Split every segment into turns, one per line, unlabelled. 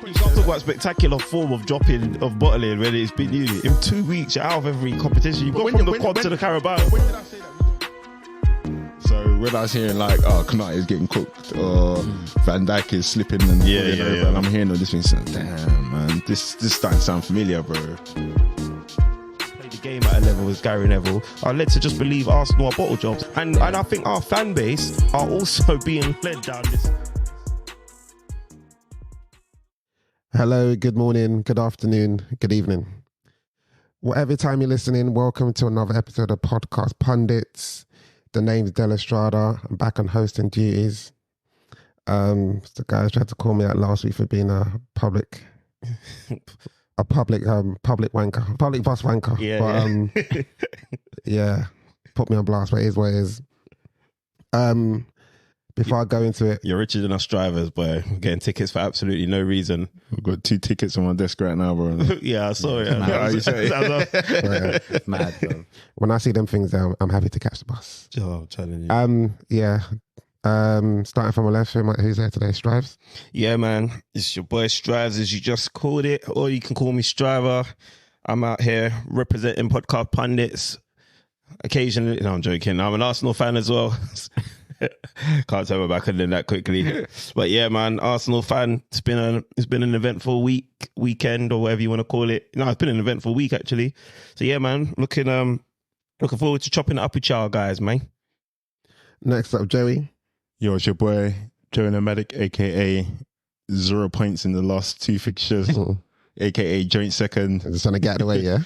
You can't talk about spectacular form of dropping, of bottling when it's been you. In 2 weeks, you're out of every competition. You've gone from the quad to the Carabao.
When did I say that? So when I was hearing like, oh, Knut is getting cooked, or Van Dijk is slipping and over, and I'm hearing all this thing, saying, damn, man, this starting to sound familiar, bro.
The game at a level with Gary Neville are led to just believe Arsenal are bottle jobs, and I think our fan base are also being led down this.
Hello, good morning, good afternoon, good evening. Whatever time you're listening, welcome to another episode of Podcast Pundits. The name's Del Estrada. I'm back on hosting duties. The guys tried to call me out last week for being a public wanker, public bus wanker. Yeah, put me on blast, but it is what it is. Before I go into it,
You're richer than us drivers, boy. We're getting tickets for absolutely no reason.
I've got 2 tickets on my desk right now, bro.
Yeah, I saw it.
mad, bro. When I see them things, I'm happy to catch the bus.
Oh, I'm telling you.
Starting from my left, who's there today? Strives?
Yeah, man. It's your boy Strives, as you just called it, or you can call me Striver. I'm out here representing Podcast Pundits. Occasionally, no, I'm joking. I'm an Arsenal fan as well. Can't turn my back on them that quickly. But yeah, man, Arsenal fan. It's been an eventful weekend, or whatever you want to call it. No, it's been an eventful week actually. So yeah, man, looking forward to chopping it up with y'all guys, man.
Next up, Joey.
Yo, it's your boy, Joey Nomadic, aka 0 points in the last 2 fixtures, aka joint second.
I'm just trying to get out of the way, yeah?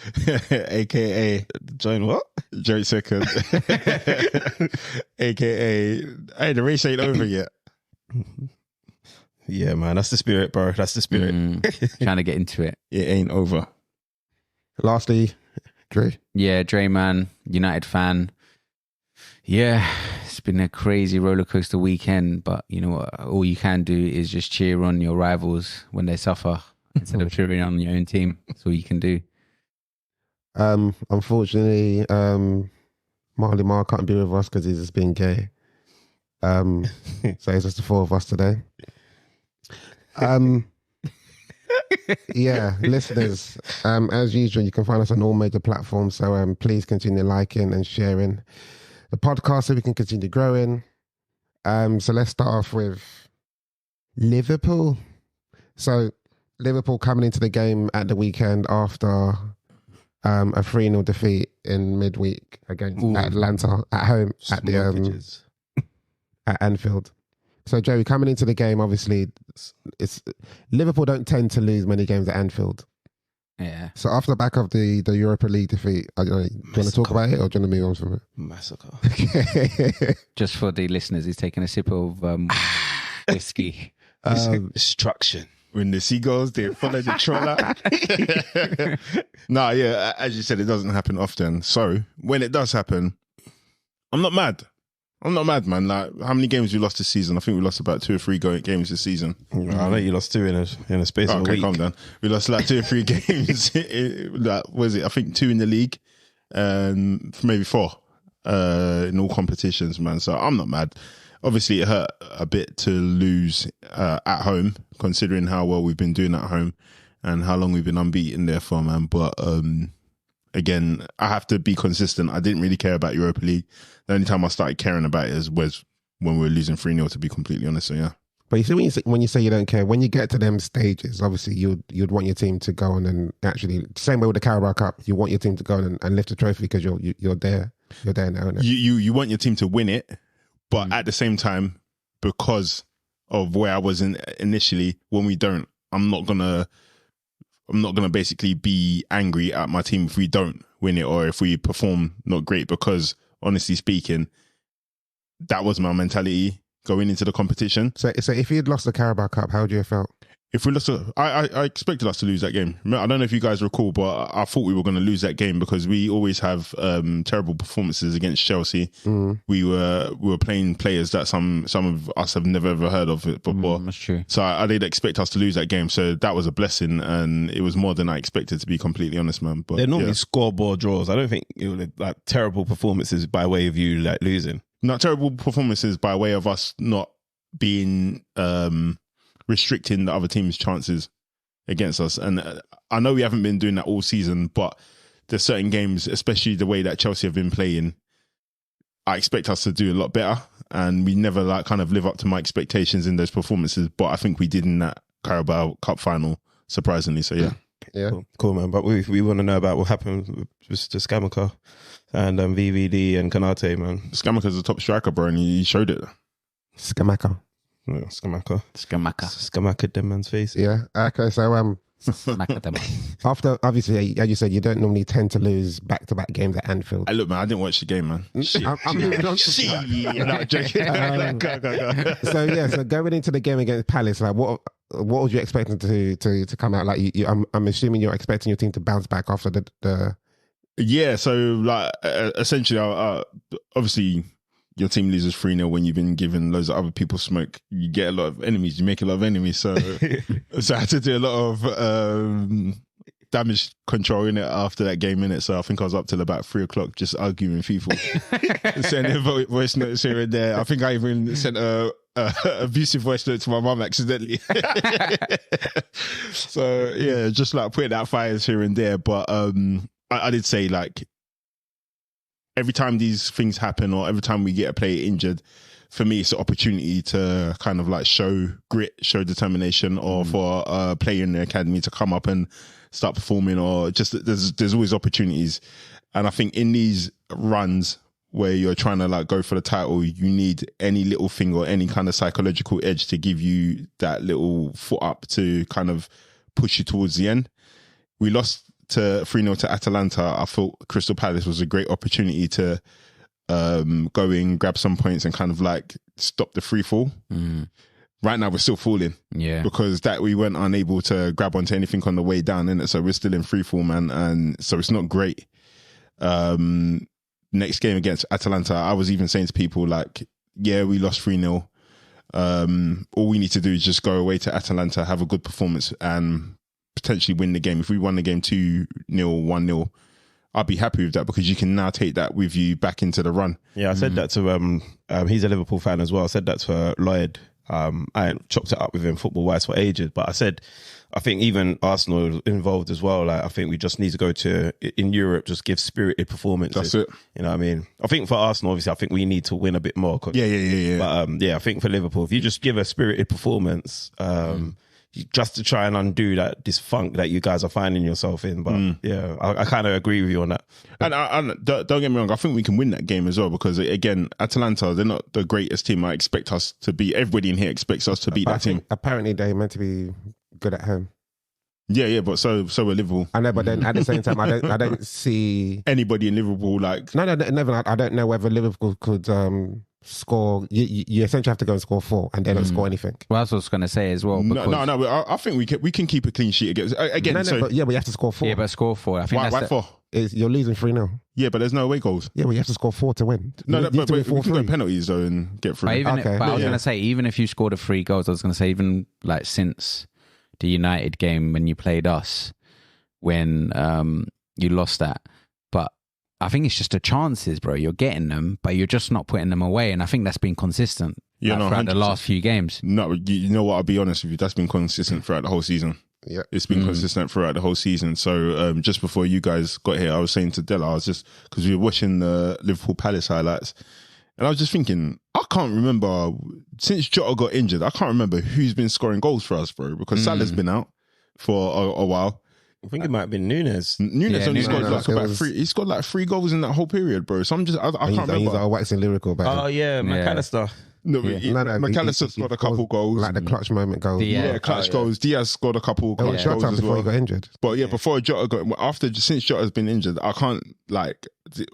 aka
Join what?
joint second. aka, hey, the race ain't over yet.
Yeah, man, that's the spirit, bro. That's the spirit.
Trying to get into it.
It ain't over.
Lastly, Drew.
Yeah, Dre, man, United fan. Yeah, it's been a crazy roller coaster weekend, but you know what? All you can do is just cheer on your rivals when they suffer instead of cheering on your own team. That's all you can do.
Unfortunately, Marley Marr can't be with us because he's just being gay. So it's just the 4 of us today. Yeah, listeners, as usual, you can find us on all major platforms. So please continue liking and sharing the podcast so we can continue growing. So let's start off with Liverpool. So Liverpool coming into the game at the weekend after a 3-0 defeat in midweek against Atlanta at home at the at Anfield. So Joey, coming into the game, obviously, it's Liverpool don't tend to lose many games at Anfield.
Yeah.
So after the back of the Europa League defeat, do you want to talk about it or do you want to move on from it?
Massacre.
Just for the listeners, he's taking a sip of whiskey.
Destruction.
When the seagulls, they follow the trawler. Nah, yeah, as you said, it doesn't happen often. So when it does happen, I'm not mad. I'm not mad, man. Like, how many games we lost this season? I think we lost about 2 or 3 games this season.
I know you lost 2 in a space of a week.
Okay, calm down. We lost like 2 or 3 games. What was it? I think 2 in the league, and maybe 4 in all competitions, man. So I'm not mad. Obviously, it hurt a bit to lose at home, considering how well we've been doing at home and how long we've been unbeaten there for, man. But again, I have to be consistent. I didn't really care about Europa League. The only time I started caring about it was when we were losing 3-0, to be completely honest. So, yeah.
But you see, when you say you don't care, when you get to them stages, obviously you'd want your team to go on and actually, same way with the Carabao Cup, you want your team to go on and lift the trophy because you're there. You're there now, innit?
You want your team to win it, but at the same time, because of where I was initially, when we don't, I'm not gonna basically be angry at my team if we don't win it or if we perform not great, because honestly speaking, that was my mentality going into the competition.
So if you had lost the Carabao Cup, how would you have felt?
If we lost, I expected us to lose that game. I don't know if you guys recall, but I thought we were going to lose that game because we always have terrible performances against Chelsea. We were playing players that some of us have never ever heard of before.
That's true.
So I did expect us to lose that game. So that was a blessing, and it was more than I expected, to be completely honest, man. But
they're normally scoreboard draws. I don't think it was like terrible performances by way of you like losing.
Not terrible performances by way of us not being restricting the other team's chances. against us. And I know we haven't been doing that all season, but there's certain games, especially the way that Chelsea have been playing, I expect us to do a lot better. And we never like kind of live up to my expectations in those performances. But I think we did in that Carabao Cup final, surprisingly. So yeah.
Yeah.
Cool, man. But we want to know about what happened with the Scamacca and VVD and Kanate, man.
Scamacca's a top striker, bro, and he showed it.
Scamacca.
Yeah, Scamacca.
Scamacca.
Scamacca, them man's face.
Yeah. Okay. So
Scamacca them.
after, obviously, as you said, you don't normally tend to lose back-to-back games at Anfield.
Hey, look, man, I didn't watch the game, man. Shit.
I'm moving on.
No, joking. Go.
So yeah, so going into the game against Palace, like what was you expecting to come out? Like I'm assuming you're expecting your team to bounce back after the
Yeah, so like essentially, obviously, your team loses 3-0 when you've been given loads of other people smoke. You get a lot of enemies. You make a lot of enemies. So, so I had to do a lot of damage control in it after that game in it. So I think I was up till about 3:00 just arguing with people, sending voice notes here and there. I think I even sent a abusive voice note to my mum accidentally. So yeah, just like putting out fires here and there. But I did say, like, every time these things happen or every time we get a player injured, for me, it's an opportunity to kind of like show grit, show determination, or for a player in the academy to come up and start performing, or just there's always opportunities. And I think in these runs where you're trying to like go for the title, you need any little thing or any kind of psychological edge to give you that little foot up to kind of push you towards the end. We lost to 3-0 to Atalanta. I thought Crystal Palace was a great opportunity to go in, grab some points and kind of like stop the free fall. Right now we're still falling, because that we weren't unable to grab onto anything on the way down, innit? So we're still in free fall, man, and so it's not great. Next game against Atalanta, I was even saying to people like, yeah, we lost 3-0. All we need to do is just go away to Atalanta, have a good performance and potentially win the game. If we won the game 2-0, 1-0, I'd be happy with that, because you can now take that with you back into the run.
Yeah, I said that to he's a Liverpool fan as well. I said that to Lloyd. I chopped it up with him football-wise for ages, but I said, I think even Arsenal involved as well. Like, I think we just need to go to, in Europe, just give spirited performances.
That's it.
You know what I mean? I think for Arsenal, obviously, I think we need to win a bit more.
Yeah.
But I think for Liverpool, if you just give a spirited performance, just to try and undo this funk that you guys are finding yourself in. But yeah, I kind of agree with you on that.
And don't get me wrong, I think we can win that game as well, because again, Atalanta, they're not the greatest team. I expect us to beat, everybody in here expects us to beat that team.
Apparently they're meant to be good at home.
Yeah, but so are Liverpool.
I know, but then at the same time, I don't see
anybody in Liverpool like.
No, never. I don't know whether Liverpool could score. You essentially have to go and score 4, and they don't score anything.
Well, that's what I was going to say as well.
No. I think we can keep a clean sheet against again.
But you have to score 4.
Yeah, but score 4. I think
why 4?
You're losing 3-0.
Yeah, but there's no away goals.
Yeah, but you have to score 4 to win.
But we can go penalties though and get through.
But I was going to say, even if you scored a 3 goals, I was going to say, even like since the United game when you played us, when you lost that. But I think it's just the chances, bro. You're getting them, but you're just not putting them away. And I think that's been consistent throughout the last few games. No,
you know what? I'll be honest with you. That's been consistent throughout the whole season.
Yeah,
it's been consistent throughout the whole season. So just before you guys got here, I was saying to Della, I was just, because we were watching the Liverpool Palace highlights, and I was just thinking, I can't remember, since Jota got injured, I can't remember who's been scoring goals for us, bro, because Salah's been out for a while.
I think it might have been Nunes.
Only scored he scored like 3 goals in that whole period, bro. So I can't remember.
He's waxing lyrical about
Oh yeah, McAllister.
No, McAllister scored a couple goals.
Like the clutch moment goals.
Clutch goals. Diaz scored a couple clutch goals as well.
Before he got injured.
But before Jota since Jota's been injured, I can't, like,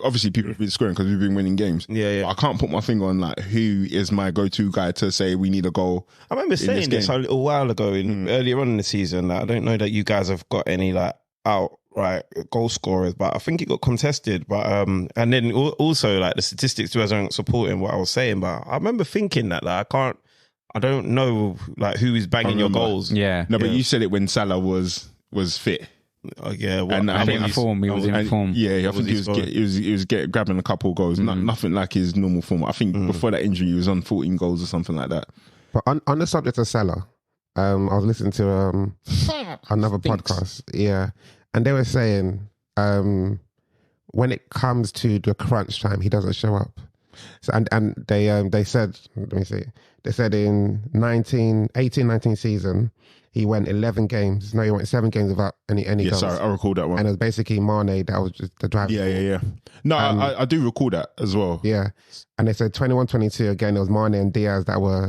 obviously people have been scoring because we've been winning games.
Yeah.
I can't put my finger on like who is my go-to guy to say we need a goal.
I remember saying this a little while ago earlier on in the season. Like, I don't know that you guys have got any like outright goal scorers, but I think it got contested. But and then also like the statistics wasn't supporting what I was saying. But I remember thinking that like I don't know like who is banging your goals.
Yeah,
no, but you said it when Salah was fit.
Yeah,
and
I think he was in form.
Yeah, I think he was grabbing a couple of goals. Nothing like his normal form. I think before that injury, he was on 14 goals or something like that.
But on the subject of Salah, I was listening to another podcast, and they were saying when it comes to the crunch time, he doesn't show up. So, and they said, let me see, they said in 19 season, he went 11 games. No, he went 7 games without any goals.
Sorry, I recall that one.
And it was basically Mane that was just the driver.
Yeah. No, I do recall that as well.
Yeah. And they said 21-22, again, it was Mane and Diaz that were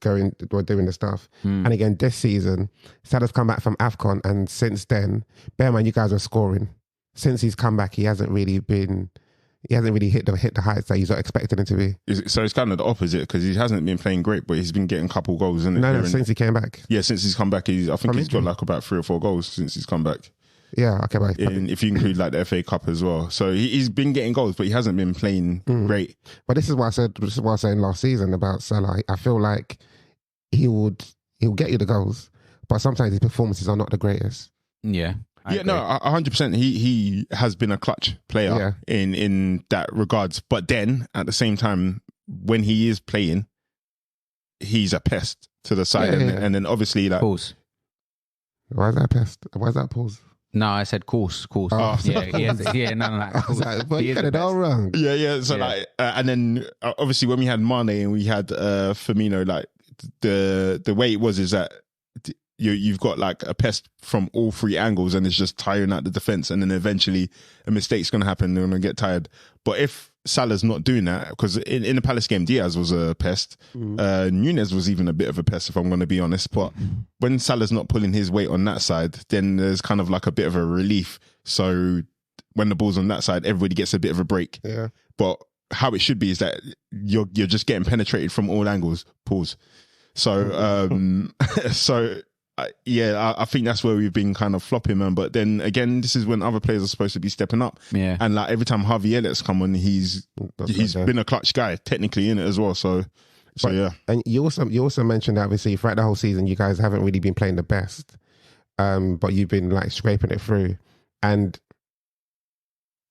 doing the stuff. And again, this season, Salah's come back from AFCON, and since then, bear in mind, you guys are scoring. Since he's come back, he hasn't really hit the heights that he's expected him to be.
So it's kind of the opposite, because he hasn't been playing great, but he's been getting a couple goals, isn't it?
No, since he came back.
Yeah, since he's come back, I think he's got like about 3 or 4 goals since he's come back.
Yeah, okay, but
if you include like the FA Cup as well. So he's been getting goals, but he hasn't been playing great.
But this is what I was saying last season about Salah. I feel like he'll get you the goals, but sometimes his performances are not the greatest.
Yeah.
Yeah, no, 100%. He has been a clutch player in that regards. But then at the same time, when he is playing, he's a pest to the side, and then obviously like
Pause.
Why is that a pest? Why is that a pause?
No, I said course.
Oh.
No.
Course. But you got it all wrong.
Yeah. So like, and then obviously when we had Mane and we had Firmino, like the way it was is that you've got like a pest from all 3 angles, and it's just tiring out the defense, and then eventually a mistake's going to happen, they're going to get tired. But if Salah's not doing that, because in the Palace game, Diaz was a pest. Nunez was even a bit of a pest, if I'm going to be honest. But when Salah's not pulling his weight on that side, then there's kind of like a bit of a relief. So when the ball's on that side, everybody gets a bit of a break.
Yeah.
But how it should be is that you're just getting penetrated from all angles. Pause. So I think that's where we've been kind of flopping, man. But then again, this is when other players are supposed to be stepping up.
Yeah.
And like every time Harvey Elliott's come on, he's been a clutch guy technically in it as well. So yeah.
And you also mentioned that obviously throughout the whole season, you guys haven't really been playing the best, but you've been like scraping it through, and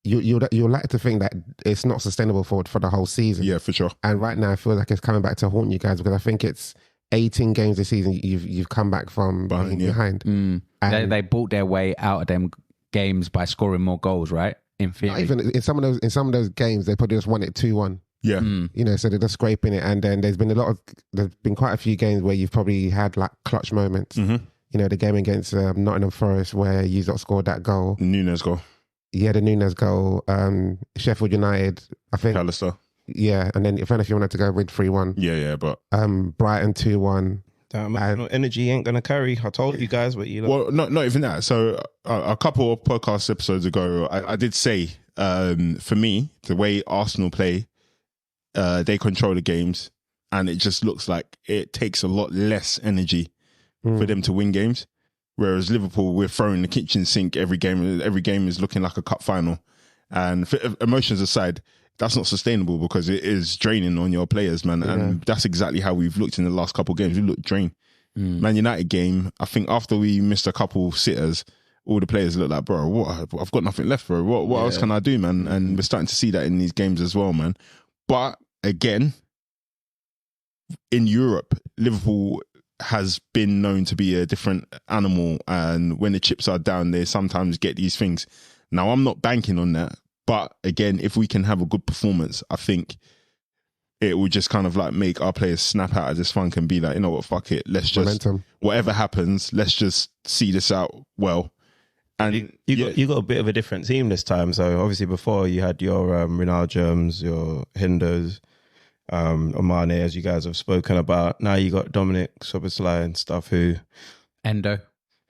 you'll like to think that it's not sustainable for the whole season.
Yeah, for sure.
And right now, I feel like it's coming back to haunt you guys, because I think it's 18 games this season you've come back from being behind.
They bought their way out of them games by scoring more goals, right? In theory.
Not even in some of those games, they probably just won it 2-1.
Yeah.
So they're just scraping it, and then there's been quite a few games where you've probably had like clutch moments. The game against Nottingham Forest where you scored that goal.
Nunez goal.
Yeah, the Nunez goal. Sheffield United, I think.
Callister.
Yeah, and then if you wanted to go with 3-1.
Yeah, but
Brighton 2-1.
Damn, energy ain't gonna carry. I told you guys, but
well, not even that. So a couple of podcast episodes ago, I did say for me, the way Arsenal play, they control the games, and it just looks like it takes a lot less energy for them to win games. Whereas Liverpool, we're throwing the kitchen sink every game. Every game is looking like a cup final. And for emotions aside, that's not sustainable, because it is draining on your players, man. And that's exactly how we've looked in the last couple of games. We looked drained. Man United game, I think after we missed a couple sitters, all the players look like, bro, what? I've got nothing left, bro. What else can I do, man? And we're starting to see that in these games as well, man. But again, in Europe, Liverpool has been known to be a different animal, and when the chips are down, they sometimes get these things. Now, I'm not banking on that, but again, if we can have a good performance, I think it will just kind of like make our players snap out of this funk and be like, you know what, fuck it, let's just
Momentum.
Whatever happens, let's just see this out well. And
you got a bit of a different team this time. So obviously before you had your Ronaldos, your Hendos, Mane, as you guys have spoken about. Now you got Dominic Szoboszlai and stuff,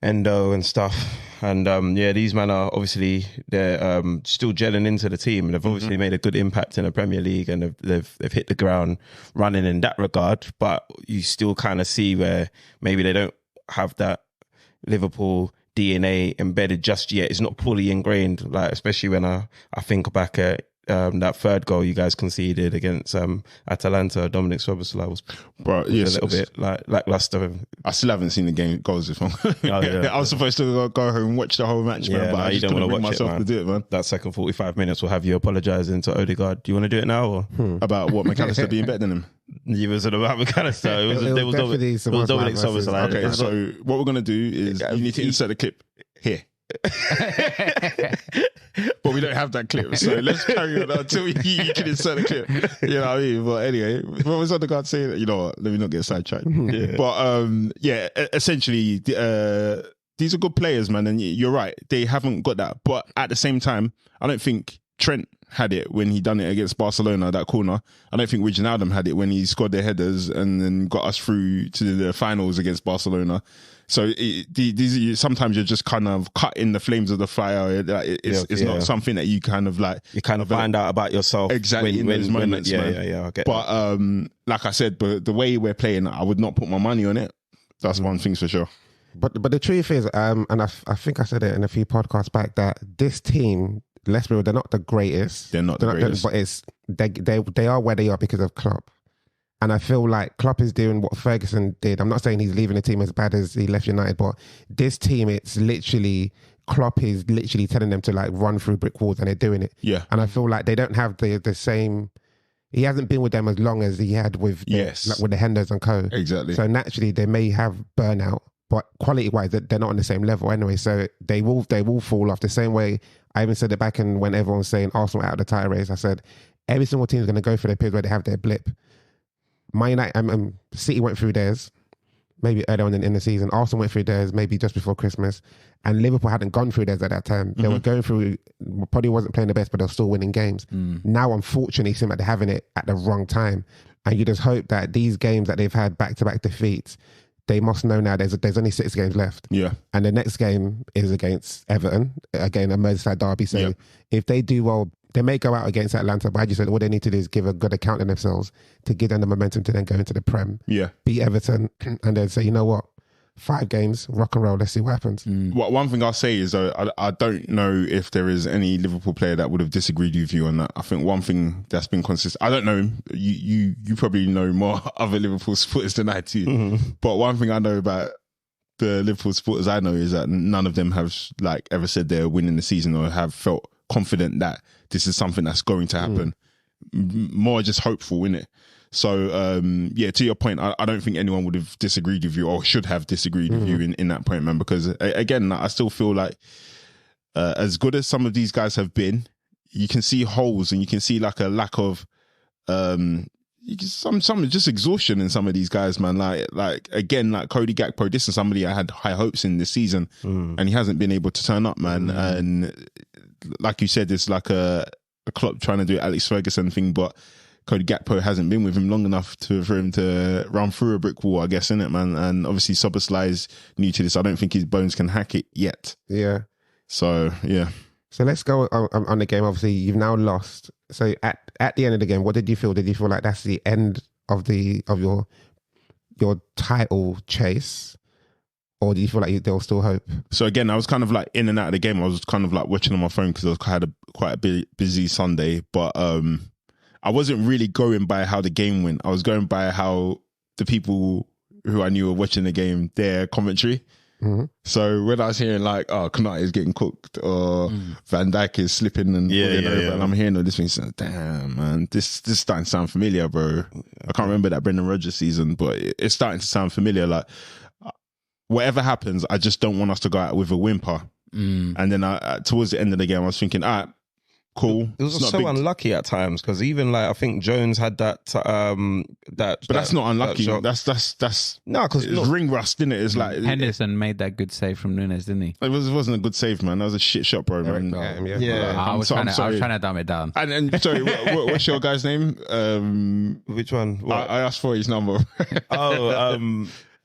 Endo
and stuff. And these men are obviously they're still gelling into the team, and they've obviously made a good impact in the Premier League, and they've hit the ground running in that regard. But you still kind of see where maybe they don't have that Liverpool DNA embedded just yet. It's not fully ingrained, like especially when I think back at that third goal you guys conceded against Atalanta, Dominic Szoboszlai was
Bro,
a
yes,
little bit like lackluster.
I still haven't seen the game goals. If I'm,
yeah.
I was supposed to go home and watch the whole match, man, but I just couldn't bring myself to do it, man.
That second 45 minutes will have you apologising to Odegaard. Do you want to do it now? Or?
About what, McAllister being better than him?
You was about McAllister. It was Dominic Szoboszlai.
Okay, so what we're gonna do is you need to insert the clip here. But we don't have that clip, so let's carry on until you can insert the clip. You know what I mean? But anyway, what was Odegaard saying? You know what? Let me not get sidetracked. But essentially, these are good players, man, and you're right. They haven't got that, but at the same time, I don't think Trent had it when he done it against Barcelona, that corner. I don't think Wijnaldum had it when he scored their headers and then got us through to the finals against Barcelona. So these sometimes you're just kind of cutting the flames of the fire. It's not something that you kind of like.
You kind of find out about yourself
exactly in those moments, man.
Yeah. Okay.
But like I said, but the way we're playing, I would not put my money on it. That's one thing for sure.
But the truth is, and I think I said it in a few podcasts back, that this team, let's be real, they're not the greatest.
They're not the greatest.
But they are where they are because of Klopp. And I feel like Klopp is doing what Ferguson did. I'm not saying he's leaving the team as bad as he left United, but this team, it's literally, Klopp is literally telling them to like run through brick walls, and they're doing it.
Yeah.
And I feel like they don't have the same, he hasn't been with them as long as he had with the Henders and co.
Exactly.
So naturally they may have burnout, but quality-wise, they're not on the same level anyway. So they will fall off the same way. I even said it back in when everyone was saying Arsenal out of the title race. I said every single team is going to go for their periods where they have their blip. Man United, City went through theirs maybe earlier on in the season. Arsenal went through theirs maybe just before Christmas, and Liverpool hadn't gone through theirs at that time. They were going through, probably wasn't playing the best, but they were still winning games. Now, unfortunately, it seems like they're having it at the wrong time, and you just hope that these games that they've had back-to-back defeats, they must know now there's only 6 games left. Yeah. And the next game is against Everton, again, a Merseyside derby. So if they do well, they may go out against Atlanta, but I just said all they need to do is give a good account of themselves to give them the momentum to then go into the Prem. Yeah. Beat Everton and then say, you know what? 5 games, rock and roll, let's see what happens.
Well, one thing I'll say is I don't know if there is any Liverpool player that would have disagreed with you on that. I think one thing that's been consistent, I don't know, you probably know more other Liverpool supporters than I do, but one thing I know about the Liverpool supporters I know is that none of them have like ever said they're winning the season or have felt confident that this is something that's going to happen. More just hopeful, innit? So, to your point, I don't think anyone would have disagreed with you or should have disagreed with you in that point, man, because again, I still feel like as good as some of these guys have been, you can see holes and you can see like a lack of some just exhaustion in some of these guys, man. Like again, like Cody Gakpo, this is somebody I had high hopes in this season and he hasn't been able to turn up, man. And like you said, it's like a Klopp trying to do Alex Ferguson thing, but Cody Gakpo hasn't been with him long enough for him to run through a brick wall, I guess, innit, man? And obviously Szoboszlai is new to this. I don't think his bones can hack it yet. Yeah. So, yeah.
So let's go on the game. Obviously, you've now lost. So at the end of the game, what did you feel? Did you feel like that's the end of your title chase? Or do you feel like there was still hope?
So again, I was kind of like in and out of the game. I was kind of like watching on my phone because I had quite a busy Sunday. But I wasn't really going by how the game went. I was going by how the people who I knew were watching the game, their commentary. So when I was hearing like, oh, Konate is getting cooked or Van Dijk is slipping and falling over, and I'm hearing all this thing, saying, damn, man, this is starting to sound familiar, bro. I can't remember that Brendan Rodgers season, but it's starting to sound familiar. Like, whatever happens, I just don't want us to go out with a whimper. And then towards the end of the game, I was thinking, all right, cool.
It was so unlucky at times because even like I think Jones had that. But
that's not unlucky. That's
no, because
it's ring rust, isn't it? It's like
Henderson made that good save from Nunes, didn't he?
It wasn't a good save, man. That was a shit shot, bro. Man.
I was trying to dumb it down.
And sorry, what's your guy's name?
Which one?
I asked for his number.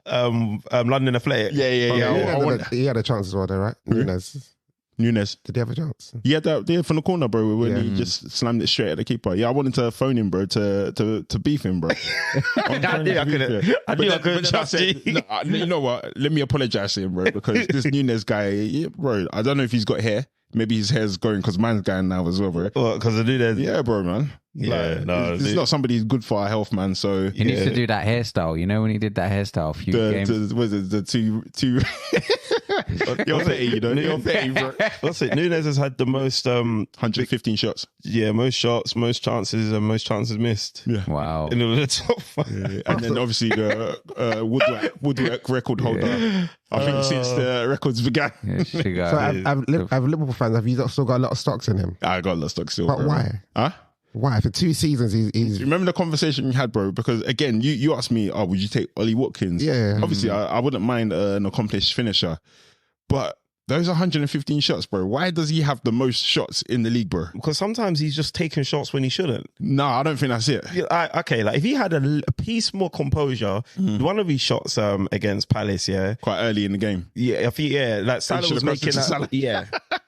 London Athletic.
Yeah.
He had a chance as well, though, right?
Nunes.
Did he have a chance?
He had that from the corner, bro, when he just slammed it straight at the keeper. Yeah, I wanted to phone him, bro, to beef him, bro.
I knew I couldn't trust you.
You know what? Let me apologize to him, bro, because this Nunes guy, bro, I don't know if he's got hair. maybe his hair's going because mine's going now as well, bro.
What, because I do that?
Yeah, bro, man.
Yeah, no,
it's not somebody who's good for our health, man. So
He needs to do that hairstyle. You know when he did that hairstyle a few games?
was it the two? You're petty, you know. You're petty, bro.
What's it? Nunez has had the most
115 shots.
Yeah, most shots, most chances, and most chances missed.
Yeah.
Wow.
In the top five.
Yeah. And then obviously the Woodwork record holder. I think since the records began.
Yeah, sugar.
So have Liverpool fans, have you still got a lot of stocks in him?
I got a lot of stock still.
But
bro.
why?
Huh?
Why? For 2 seasons, he's
Remember the conversation we had, bro? Because again, you asked me, would you take Ollie Watkins?
Yeah.
Obviously, I wouldn't mind an accomplished finisher. But those 115 shots, bro, why does he have the most shots in the league, bro?
Because sometimes he's just taking shots when he shouldn't.
No, I don't think that's it.
Yeah, okay, like if he had a piece more composure, one of his shots against Palace,
Quite early in the game.
yeah, like Salah
should
was
have crossed
making
it to
that,
Salah.
yeah,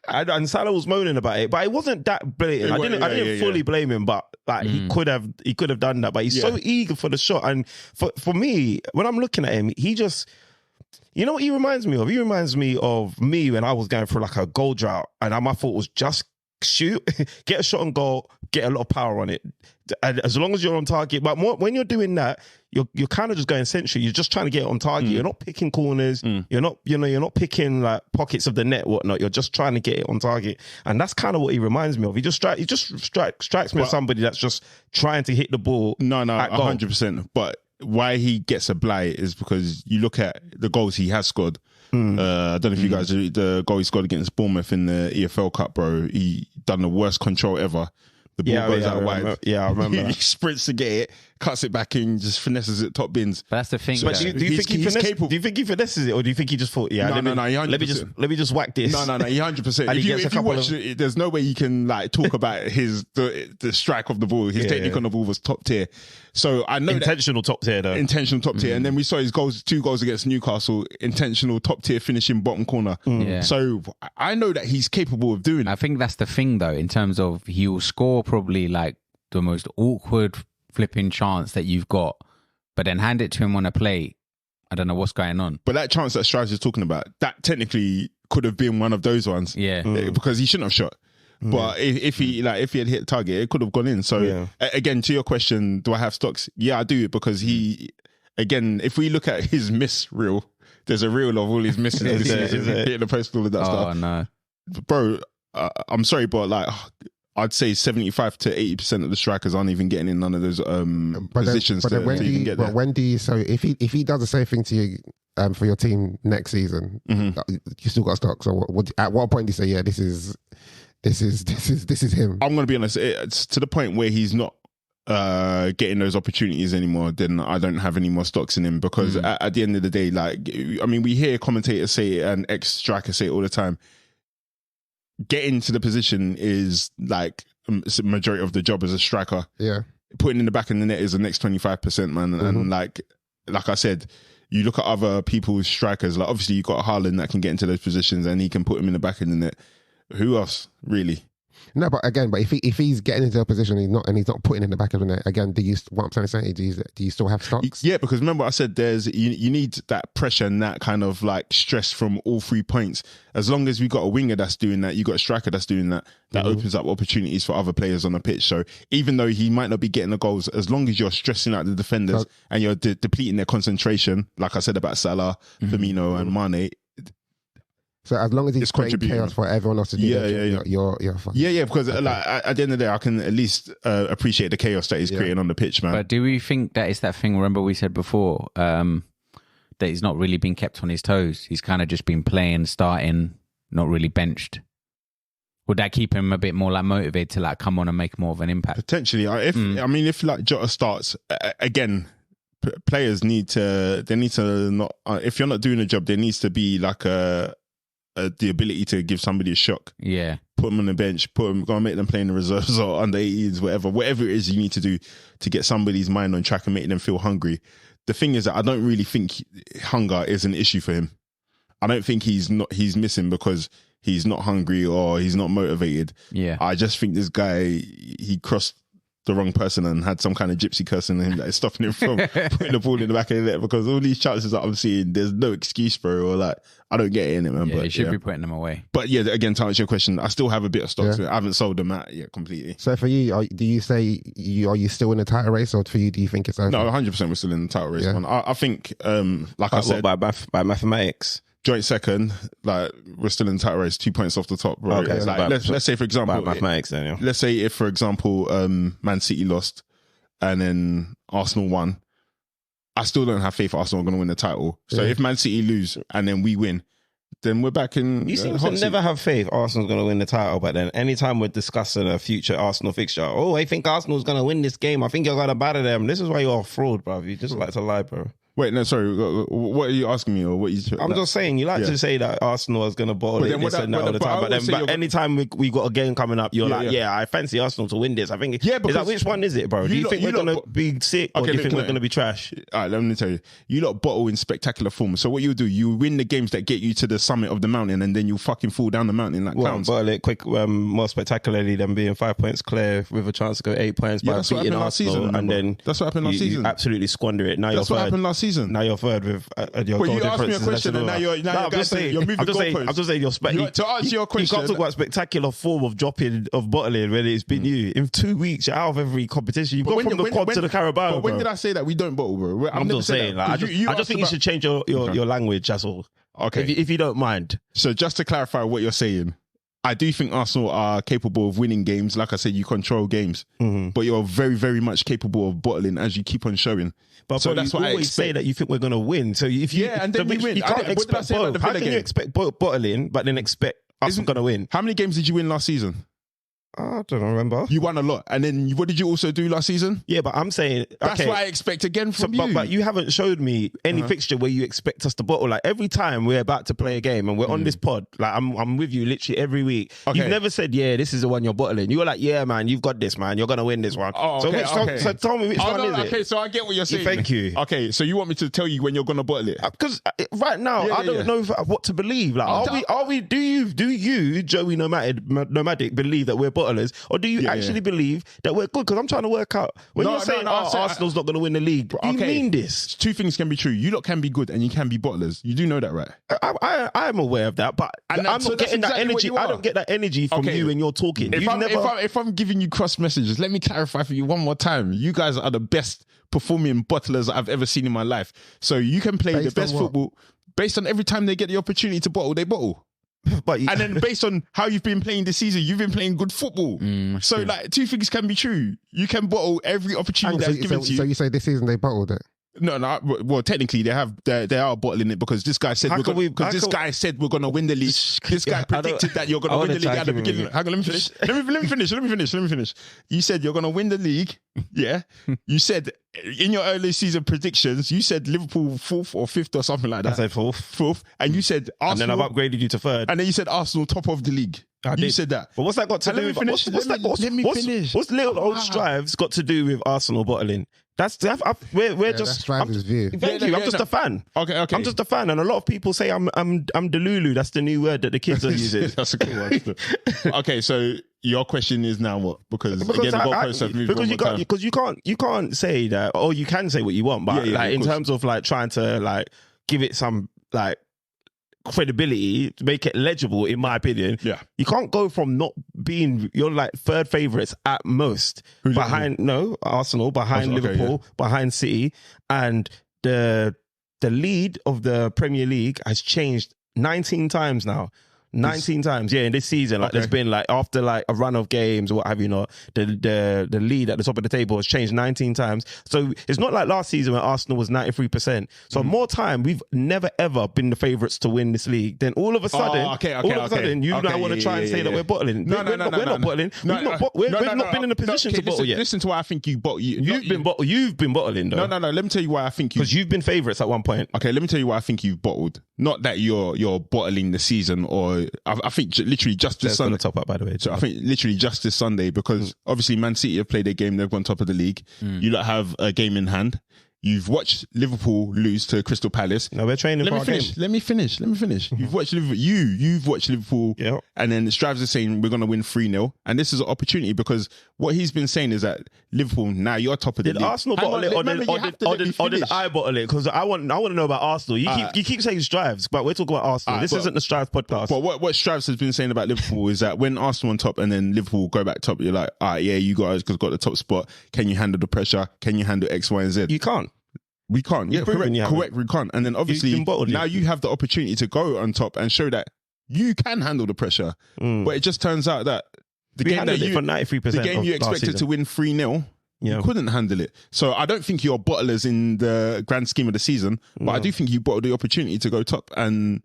and Salah was moaning about it, but it wasn't that blatant. I didn't fully blame him, but like he could have done that. But he's so eager for the shot, and for me, when I'm looking at him, he just. You know what he reminds me of? He reminds me of me when I was going through like a goal drought, and my thought was just shoot, get a shot on goal, get a lot of power on it. And as long as you're on target, but when you're doing that, you're kind of just going central. You're just trying to get it on target. You're not picking corners. You're not picking like pockets of the net, whatnot. You're just trying to get it on target, and that's kind of what he reminds me of. He just strikes me as somebody that's just trying to hit the ball.
No,
at goal.
100%. But why he gets a blight is because you look at the goals he has scored. I don't know if you guys, the goal he scored against Bournemouth in the EFL Cup, bro, he done the worst control ever. The ball goes out wide.
Yeah, I remember.
He sprints to get it, cuts it back in, just finesses it top bins.
But that's the thing.
But do you think
he's capable.
Do you think he finesses it, or do you think he just thought,
No, he 100%.
let me just whack this?
No, he 100%.
And he
If
gets
you watch it, there's no way you can like talk about the strike of the ball. His technique on the ball was top tier. So I know
intentional top tier though.
Intentional top tier. And then we saw his goals, 2 goals against Newcastle, intentional top tier finishing bottom corner.
Yeah.
So I know that he's capable of doing
I
it.
think that's the thing, though, in terms of he will score probably like the most awkward flipping chance that you've got, but then hand it to him on a plate. I don't know what's going on.
But that chance that Strives is talking about, that technically could have been one of those ones.
Yeah.
Because he shouldn't have shot. But if he had hit the target, it could have gone in. So again, to your question, do I have stocks? Yeah, I do, because again, if we look at his miss reel, there's a reel of all his misses this season, hitting the post, all of that stuff.
Oh no,
bro, I'm sorry, but like I'd say 75 to 80% of the strikers aren't even getting in none of those positions to even get there.
But when do you? So if he does the same thing to you for your team next season, you still got stocks. So at what point do you say, yeah, this is him?
I'm gonna be honest. It's to the point where he's not getting those opportunities anymore, then I don't have any more stocks in him, because at the end of the day, like, I mean, we hear commentators say it and ex-strikers say it all the time. Getting to the position is like a majority of the job as a striker.
Yeah.
Putting in the back of the net is the next 25%, man. And like I said, you look at other people's strikers, like obviously you got Haaland that can get into those positions and he can put him in the back of the net. Who else, really?
No, but again, if he's getting into a position he's not putting in the back of the net, again, what I'm trying to say, do you still have stocks?
Yeah, because remember I said you need that pressure and that kind of like stress from all 3 points. As long as we got a winger that's doing that, you got a striker that's doing that, that opens up opportunities for other players on the pitch. So even though he might not be getting the goals, as long as you're stressing out the defenders and you're depleting their concentration, like I said about Salah, Firmino and Mane.
So as long as he's creating chaos for everyone else to do, you're fine.
Yeah, because like at the end of the day, I can at least appreciate the chaos that he's creating on the pitch, man.
But do we think that is that thing? Remember we said before that he's not really been kept on his toes. He's kind of just been playing, starting, not really benched. Would that keep him a bit more like motivated to like come on and make more of an impact?
Potentially. If like Jota starts again, players need to not. If you're not doing a job, there needs to be like the ability to give somebody a shock.
Yeah.
Put them on the bench, go and make them play in the reserves or under 18s, whatever it is you need to do to get somebody's mind on track and make them feel hungry. The thing is that I don't really think hunger is an issue for him. I don't think he's missing because he's not hungry or he's not motivated.
Yeah.
I just think this guy, he crossed the wrong person and had some kind of gypsy cursing him that is stopping him from putting the ball in the back of the net, because all these chances that I'm seeing, there's no excuse, bro, or like, I don't get it in it, man.
Yeah,
But
you should be putting them away.
But yeah, again, to answer your question, I still have a bit of stocks. I haven't sold them out yet completely.
So for you, do you say are you still in the title race, or for you, do you think it's over?
No, 100% we're still in the title race.
Yeah.
Man. I think, like I said,
by mathematics.
joint second, like we're still in the title race, 2 points off the top, bro.
Okay,
It's
so
like, let's say, for example,
By mathematics, then, yeah.
let's say if, for example, Man City lost and then Arsenal won, I still don't have faith Arsenal are going to win the title. So if Man City lose and then we win, then we're back in.
You seem
hot
to
seat.
never have faith Arsenal's going to win the title, but then anytime we're discussing a future Arsenal fixture, I think Arsenal's going to win this game. I think you're going to batter them. This is why you're a fraud, bro. You just like to lie, bro.
Wait, no, sorry. What are you asking me, or what?
I'm just saying, you like to say that Arsenal is going to bottle it this and that all the time, but anytime we got a game coming up, you're I fancy Arsenal to win this. I think, which one is it, bro? Do you think we're going to be sick, or do you think we're going to be trash?
All right, let me tell you. You lot bottle in spectacular form. So what you do, you win the games that get you to the summit of the mountain, and then you fucking fall down the mountain like clowns.
Bottle it quick, more spectacularly than being 5 points clear with a chance to go 8 points by beating Arsenal, and then
that's what happened last season.
You absolutely squander it. Now
that's what happened last season.
Now you're third with your goal
you
difference.
asked me a question and now you're moving goalposts.
I'm just saying
to answer your question.
You can't talk about spectacular form of bottling when it's been you. In 2 weeks, you're out of every competition. You've gone from the quad to the Carabao.
But when did I say that we don't bottle, bro?
I'm just saying. I just think you should change your language, that's all.
Okay.
If you don't mind.
So just to clarify what you're saying, I do think Arsenal are capable of winning games. Like I said, you control games, but you're very, very much capable of bottling as you keep on showing.
But
so that's what I
always say that you think we're going to win. So if you
and then we win.
You can't expect both. How can you expect bottling but then expect us going to win?
How many games did you win last season?
I don't remember.
You won a lot. And then what did you also do last season?
Yeah, but I'm saying...
That's what I expect again from you.
But you haven't showed me any fixture where you expect us to bottle. Like every time we're about to play a game and we're on this pod, like I'm with you literally every week. Okay. You've never said, this is the one you're bottling. You were like, man, you've got this, man. You're going to win this one.
Oh, okay,
so tell me which one is it?
Okay, so I get what you're saying.
Thank you.
Okay, so you want me to tell you when you're going to bottle it?
Because right now, I don't know what to believe. Like, are we? Do you, Joey Nomadic, believe that we're bottlers, or do you actually believe that we're good? Because I'm trying to work out when you're saying Arsenal's not going to win the league. Do you mean this?
Two things can be true. You lot can be good and you can be bottlers. You do know that, right?
I'm aware of that, but I'm not getting that energy. I don't get that energy from you when you're talking.
If I'm giving you cross messages, let me clarify for you one more time. You guys are the best performing bottlers I've ever seen in my life. So you can play the best football based on every time they get the opportunity to bottle, they bottle. And then based on how you've been playing this season, you've been playing good football. So like two things can be true. You can bottle every opportunity that's given to you.
So you say this season they bottled it?
No. Well, technically they are bottling it because this guy said we're going to win the league. This guy predicted that you're going to win the league at the beginning. Hang on, let me finish. You said you're going to win the league. Yeah. You said in your early season predictions, you said Liverpool 4th or 5th or something like that.
I said 4th.
And you said Arsenal.
And then I've upgraded you to 3rd.
And then you said Arsenal top of the league. You said that.
But what's that got to do with...
Let me finish.
What's little old strives got to do with Arsenal bottling? That's
Strives' view.
Thank you. I'm just a fan.
Okay.
I'm just a fan, and a lot of people say I'm Delulu. That's the new word that the kids are using.
That's a cool one. Okay, so your question is now what? Because again, the goalposts have moved.
Because you can't say that, or you can say what you want, but in terms of like trying to like give it some like credibility to make it legible, in my opinion, you can't go from not being, you're like 3rd favourites at most Arsenal, behind Liverpool, behind City, and the lead of the Premier League has changed 19 times now. 19 times, in this season. Like there's been like after like a run of games or what have you not, the lead at the top of the table has changed 19 times. So it's not like last season when Arsenal was 93%. So more time, we've never ever been the favourites to win this league. Then all of a sudden, you now want to try and say that we're bottling.
No,
we're not bottling. We've not been in a position to bottle yet.
Listen to why I think you bottle.
You've been bottling though.
No. Let me tell you why I think you,
because you've been favourites at one point.
Okay, let me tell you why I think you've bottled. Not that you're bottling the season, or I think literally just this Sunday.
Top up, by the way.
So I think literally just this Sunday, because obviously Man City have played their game, they've gone top of the league. You lot have a game in hand. You've watched Liverpool lose to Crystal Palace.
No, we're training for our game.
Let me finish. You've watched Liverpool. You've watched Liverpool.
Yeah.
And then Strives is saying we're going to win 3-0. And this is an opportunity because what he's been saying is that Liverpool, now you're top of the
Did
league.
Arsenal bottle it or did I bottle it? Because I want to know about Arsenal. You keep saying Strives, but we're talking about Arsenal. This isn't the Strives podcast.
But what Strives has been saying about Liverpool is that when Arsenal on top and then Liverpool go back top, you're like, all right, yeah, you guys got the top spot. Can you handle the pressure? Can you handle X, Y, and Z?
You can't.
We can't. Yeah, correct. We can't. And then obviously now you have the opportunity to go on top and show that you can handle the pressure. But it just turns out that the game that
for 93%
the game you expected to win 3-0, you couldn't handle it. So I don't think you're bottlers in the grand scheme of the season, but I do think you bottled the opportunity to go top and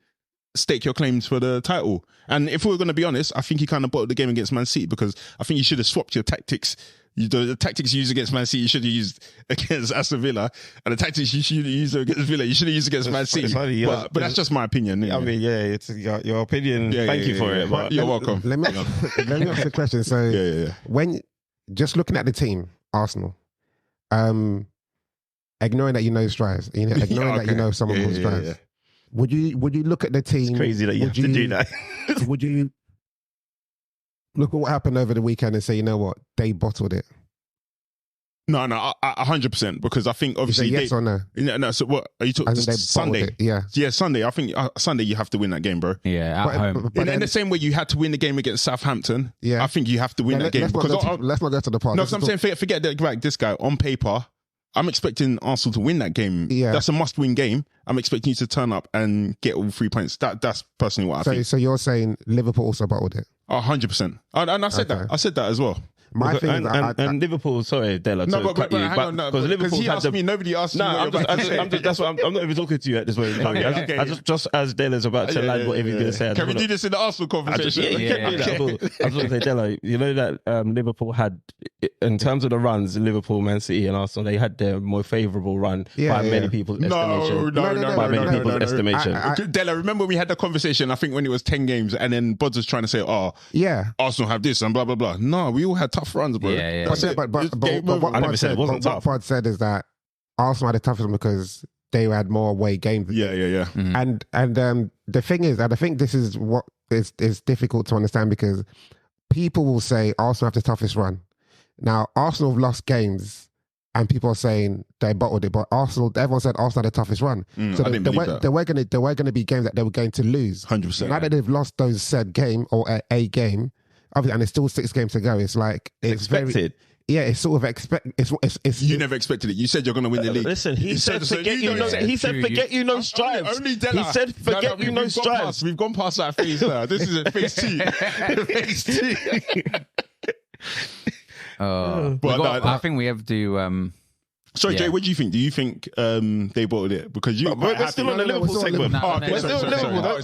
stake your claims for the title. And if we're going to be honest, I think you kind of bottled the game against Man City because I think you should have swapped your tactics. The tactics you use against Man City, you should have used against Aston Villa, and the tactics you should have used against Villa, you should have used against Man City. But that's just my opinion.
I mean, it's your opinion. Thank you for it. But
you're welcome.
Let me ask the question. So, when just looking at the team, Arsenal, ignoring that you know Strives, ignoring that you know someone called Strives, would you look at the team?
It's crazy that you have to do that.
Would you look at what happened over the weekend and say, you know what, they bottled it?
No, 100%, because I think obviously
yes or no?
No. So what are you talking? Sunday,
yeah,
Sunday. I think Sunday you have to win that game, bro.
Yeah, at home.
In the same way you had to win the game against Southampton.
Yeah,
I think you have to win that game.
Let's not go to the part.
No, I'm saying forget that. Like this guy on paper, I'm expecting Arsenal to win that game. Yeah, that's a must-win game. I'm expecting you to turn up and get all 3 points. That's personally what I think.
So you're saying Liverpool also bottled it?
100%. And I said that. I said that as well.
My thing
and Liverpool, sorry, Della,
but hang on, because
Liverpool
he asked me, nobody asked me.
No, that's what I'm not even talking to you at this moment. I just as Della's about to land whatever he's going to say.
Can we do this in the Arsenal conversation?
I was going to say, Della, you know that Liverpool had, in terms of the runs, Liverpool, Man City, and Arsenal, they had their more favourable run by many people's estimation. By many people's estimation.
Della, remember we had the conversation? I think when it was 10 games, and then Buds was trying to say, Arsenal have this and blah blah blah. No, we all had tough runs, bro.
But what Bud said is that Arsenal had the toughest one because they had more away games.
Yeah.
Mm-hmm. And the thing is, and I think this is what is difficult to understand because people will say Arsenal have the toughest run. Now Arsenal have lost games, and people are saying they bottled it, but everyone said Arsenal had the toughest run. So there were going to be games that they were going to lose.
100%.
Now that they've lost those said game or a game. Obviously, and there's still 6 games to go. It's like it's
expected.
It's sort of It's
you never expected it. You said you're going to win the league.
Listen, he said forget you know Strives.
Only Della.
He said forget you know Strives.
We've gone past that phase now. This is phase 2. Phase 2.
I think we have to.
Sorry, Jay, what do you think? Do you think they bottled it? Because
we're still on the Liverpool segment.
We're still on Liverpool.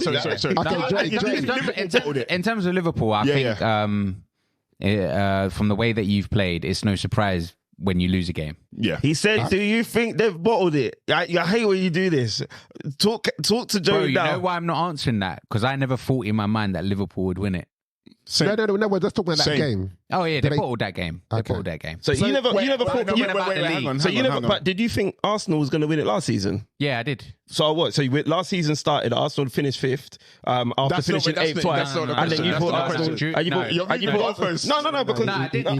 Sorry. In terms of Liverpool, I think from the way that you've played, it's no surprise when you lose a game.
Yeah.
He said, do you think they've bottled it? I hate when you do this. Talk to Joe now.
You know why I'm not answering that? Because I never thought in my mind that Liverpool would win it.
No, we're just talking about that game.
Oh yeah, they bottled that game. They bottled that game.
So you never thought about the league. So you never. But did you think Arsenal was going to win it last season?
Yeah, I did.
So what? So last season started, Arsenal finished 5th after finishing 8th twice, and then you thought Arsenal. No, because
I didn't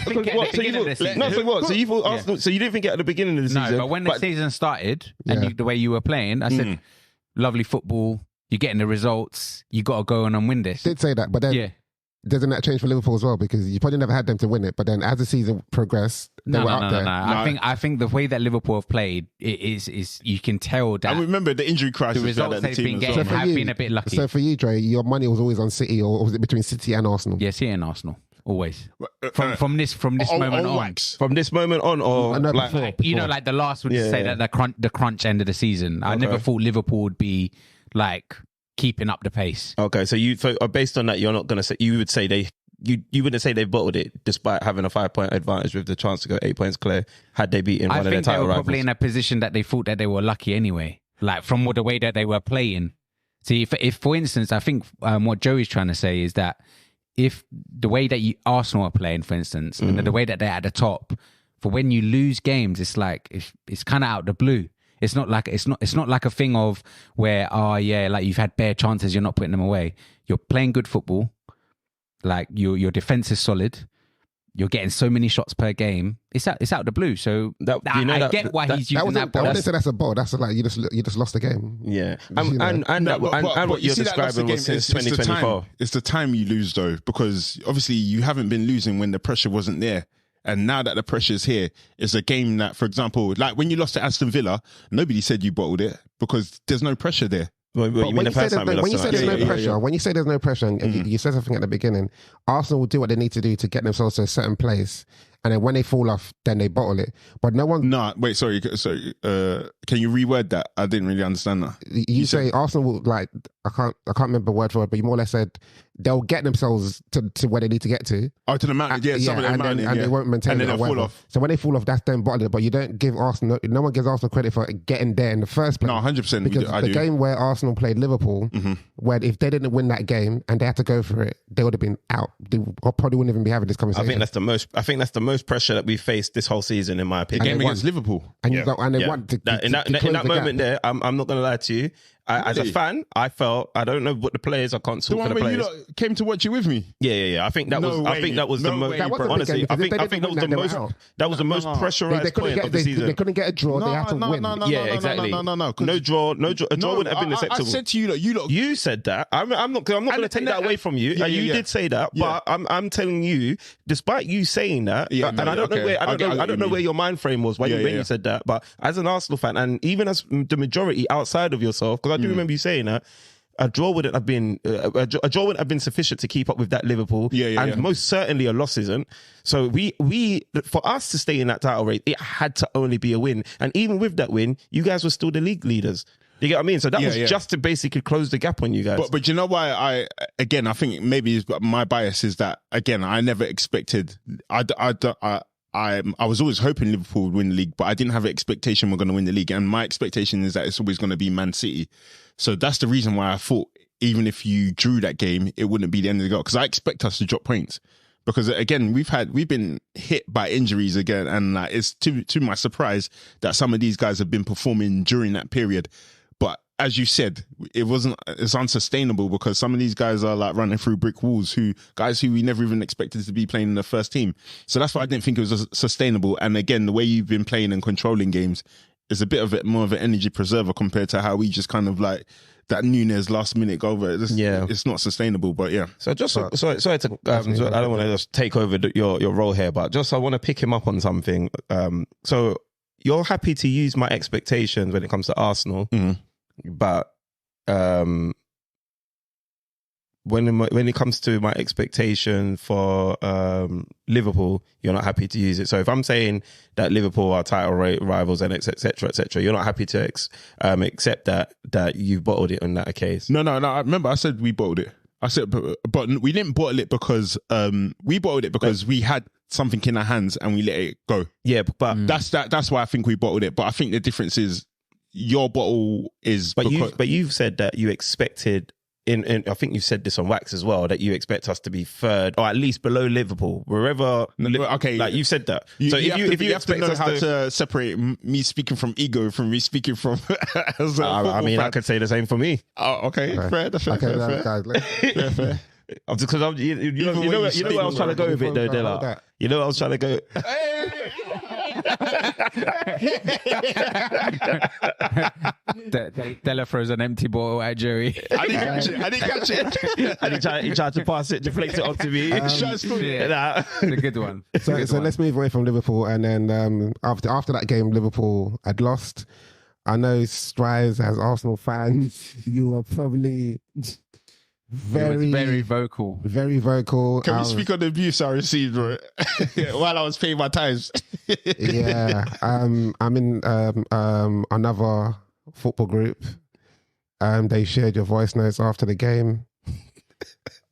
think at the beginning of the season.
No, so what? So you thought Arsenal? So you didn't think it at the beginning of the season?
No, but when the season started and the way you were playing, I said, "Lovely football. You're getting the results. You got to go on and win this."
Did say that, but then doesn't that change for Liverpool as well? Because you probably never had them to win it, but then as the season progressed, they were up there.
I think the way that Liverpool have played is you can tell that.
I remember the injury crisis.
The results they've been getting have been a bit lucky.
So for you, Dre, your money was always on City, or was it between City and Arsenal?
Yeah, City and Arsenal. Always from this moment on.
From this moment on, or
before.
You know, like the last would say that the crunch end of the season. I never thought Liverpool would be like keeping up the pace.
Okay, so based on that, you're not going to say, you would say you wouldn't say they bottled it despite having a 5-point advantage with the chance to go 8 points clear had they beaten one of their title rivals. I think they were probably
in a position that they thought that they were lucky anyway, like from the way that they were playing. See, if for instance, I think what Joey's trying to say is that if the way that Arsenal are playing, for instance, and the way that they're at the top, for when you lose games, it's like it's kind of out the blue. It's not like a thing of where like you've had bare chances, you're not putting them away. You're playing good football, like your defense is solid. You're getting so many shots per game. It's out the blue. So I get why he's using that.
I wouldn't say that's a ball. That's like you just lost the game.
Yeah, and what you're describing was since 2024.
It's the time you lose though, because obviously you haven't been losing when the pressure wasn't there. And now that the pressure's here, it's a game that, for example, like when you lost to Aston Villa, nobody said you bottled it because there's no pressure there.
When you say there's no pressure, and you said something at the beginning, Arsenal will do what they need to do to get themselves to a certain place, and then when they fall off, then they bottle it. But no one.
No, wait, sorry. Can you reword that? I didn't really understand that.
You say Arsenal will, like, I can't remember word for word, but you more or less said they'll get themselves to where they need to get to.
Oh, to the mountain, some of them mountain,
and they won't maintain
and then
it.
They'll fall off.
So when they fall off, that's them bottling it. But you don't give Arsenal. No one gives Arsenal credit for getting there in the first place.
No, 100%.
Because the game where Arsenal played Liverpool, where if they didn't win that game and they had to go for it, they would have been out. They probably wouldn't even be having this conversation.
I think that's the most pressure that we faced this whole season, in my opinion.
The game against Liverpool,
and they won.
In that moment there, I'm not going to lie to you. As a fan, I felt, I don't know what the players, I can't talk for the players.
The one where you lot came to watch it with me?
Yeah. I think that was the most, honestly, I think that was the most pressurized point of the season.
They couldn't get a draw, they had to win.
Yeah, exactly.
No.
No draw wouldn't have been acceptable.
I said to you,
you said that. I'm not going to take that away from you. You did say that, but I'm telling you, despite you saying that, and I don't know where your mind frame was when you said that, but as an Arsenal fan, and even as the majority outside of yourself, because I do remember you saying that, a draw wouldn't have been sufficient to keep up with that Liverpool, and most certainly a loss isn't. So we for us to stay in that title race, it had to only be a win, and even with that win, you guys were still the league leaders. You get what I mean? So that was just to basically close the gap on you guys.
But you know why I think maybe my bias is that, again, I never expected. I was always hoping Liverpool would win the league, but I didn't have an expectation we're going to win the league. And my expectation is that it's always going to be Man City. So that's the reason why I thought even if you drew that game, it wouldn't be the end of the goal. Because I expect us to drop points. Because again, we've been hit by injuries again, and it's to my surprise that some of these guys have been performing during that period. But as you said, it's unsustainable because some of these guys are like running through brick walls, guys who we never even expected to be playing in the first team. So that's why I didn't think it was sustainable. And again, the way you've been playing and controlling games is a bit of it more of an energy preserver compared to how we just kind of like that Nunez last minute goal. It's not sustainable, but yeah.
So sorry to, I don't want to just take over your role here, but just I want to pick him up on something. So you're happy to use my expectations when it comes to Arsenal. But when it comes to my expectation for Liverpool, you're not happy to use it. So if I'm saying that Liverpool are title rivals and etc., you're not happy to accept that you've bottled it on that case.
No. I remember I said we bottled it. I said, but we didn't bottle it because we bottled it because we had something in our hands and we let it go.
Yeah, but
that's why I think we bottled it. But I think the difference is your bottle is.
But you've said that you expected. I think you said this on Wax as well, that you expect us to be third or at least below Liverpool, wherever.
Okay,
like you said that.
So if you have to know how to separate me speaking from ego from me speaking from.
I mean, I could say the same for me.
Oh, okay, fair. Fair.
Because you know where I was trying to go with it though, Della. You know where I was trying to go.
Della throws an empty bottle at Jerry.
I didn't catch it.
And he tried to pass it, deflect it onto me.
It's a good one.
So let's move away from Liverpool, and then after that game, Liverpool had lost. I know Strives, as Arsenal fans, you were probably very
vocal.
Very vocal.
Can we speak on the abuse I received while I was paying my tithes?
Yeah. I'm in another football group. They shared your voice notes after the game.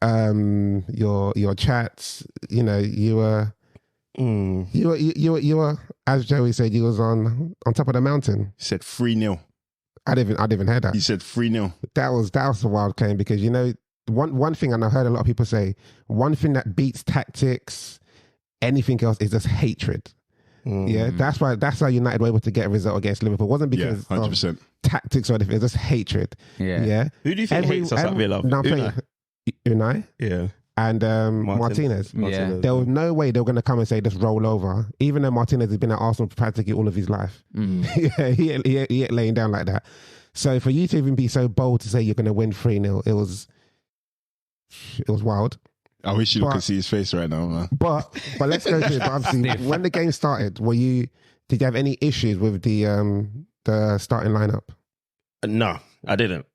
Your chats. You know, you were, as Joey said, you was on top of the mountain.
He said 3-0.
I didn't even hear that.
He said 3-0.
That was a wild claim because, you know, one thing, and I heard a lot of people say, one thing that beats tactics, anything else, is just hatred. Yeah, that's how United were able to get a result against Liverpool. It wasn't
Yeah,
because
100%.
of tactics or anything, it was just hatred.
Yeah.
Who do you think hates us at Villa?
No, I'm saying Unai
Yeah.
and Martinez.
Yeah.
There was no way they were going to come and say just roll over, even though Martinez has been at Arsenal practically all of his life. Yeah, he ain't laying down like that. So for you to even be so bold to say you're going to win 3-0, it was wild.
I wish you could see his face right now, man.
But let's go to it. But obviously, when the game started, did you have any issues with the starting lineup?
No, I didn't.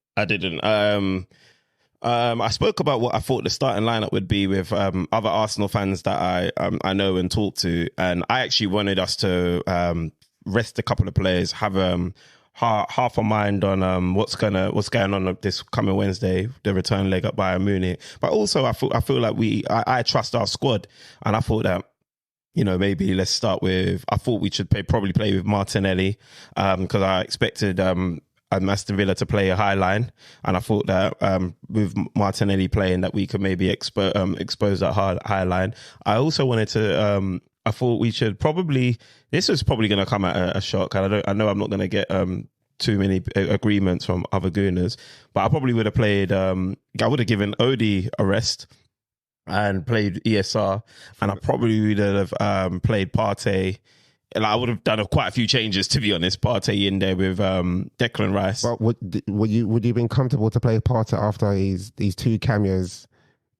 I spoke about what I thought the starting lineup would be with other Arsenal fans that I know and talk to, and I actually wanted us to rest a couple of players, have half a mind on what's going on this coming Wednesday, the return leg up Bayern Munich. But also, I feel like I trust our squad, and I thought that, you know, maybe let's start with. I thought we should probably play with Martinelli because I expected Aston Villa to play a high line, and I thought that with Martinelli playing, that we could maybe expose that high line. I also wanted to. I thought we should probably. This was probably going to come at a shock, and I know I'm not going to get too many agreements from other Gooners, but I probably would have played. I would have given Odie a rest and played ESR, and I probably would have played Partey. And I would have done quite a few changes, to be honest. Partey in there with Declan Rice.
But would you have been comfortable to play Partey after these two cameos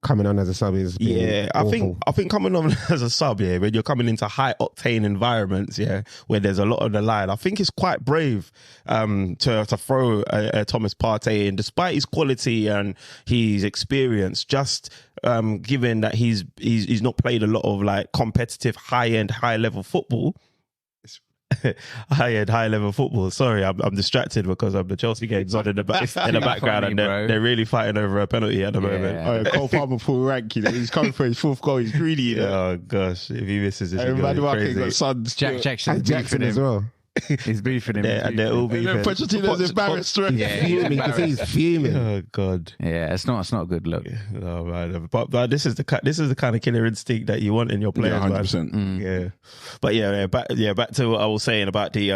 coming on as a sub?
Yeah, awful. I think coming on as a sub, yeah, when you're coming into high octane environments, yeah, where there's a lot on the line, I think it's quite brave to throw a Thomas Partey in, despite his quality and his experience. Just given that he's not played a lot of like competitive high level football. High level football. Sorry, I'm distracted because the Chelsea game's on in the background, and they're really fighting over a penalty at the moment.
Cole Palmer full rank, you know, he's coming for his fourth goal. He's greedy. You know?
Oh gosh, if he misses this,
got sons.
Jackson as well.
He's beefing him.
And they're all beefing.
Pochettino's embarrassed.
Fuming because he's fuming.
Oh god.
Yeah, it's not a good look.
Oh man, but this is the kind of killer instinct that you want in your players.
100%.
Yeah, but back to what I was saying about the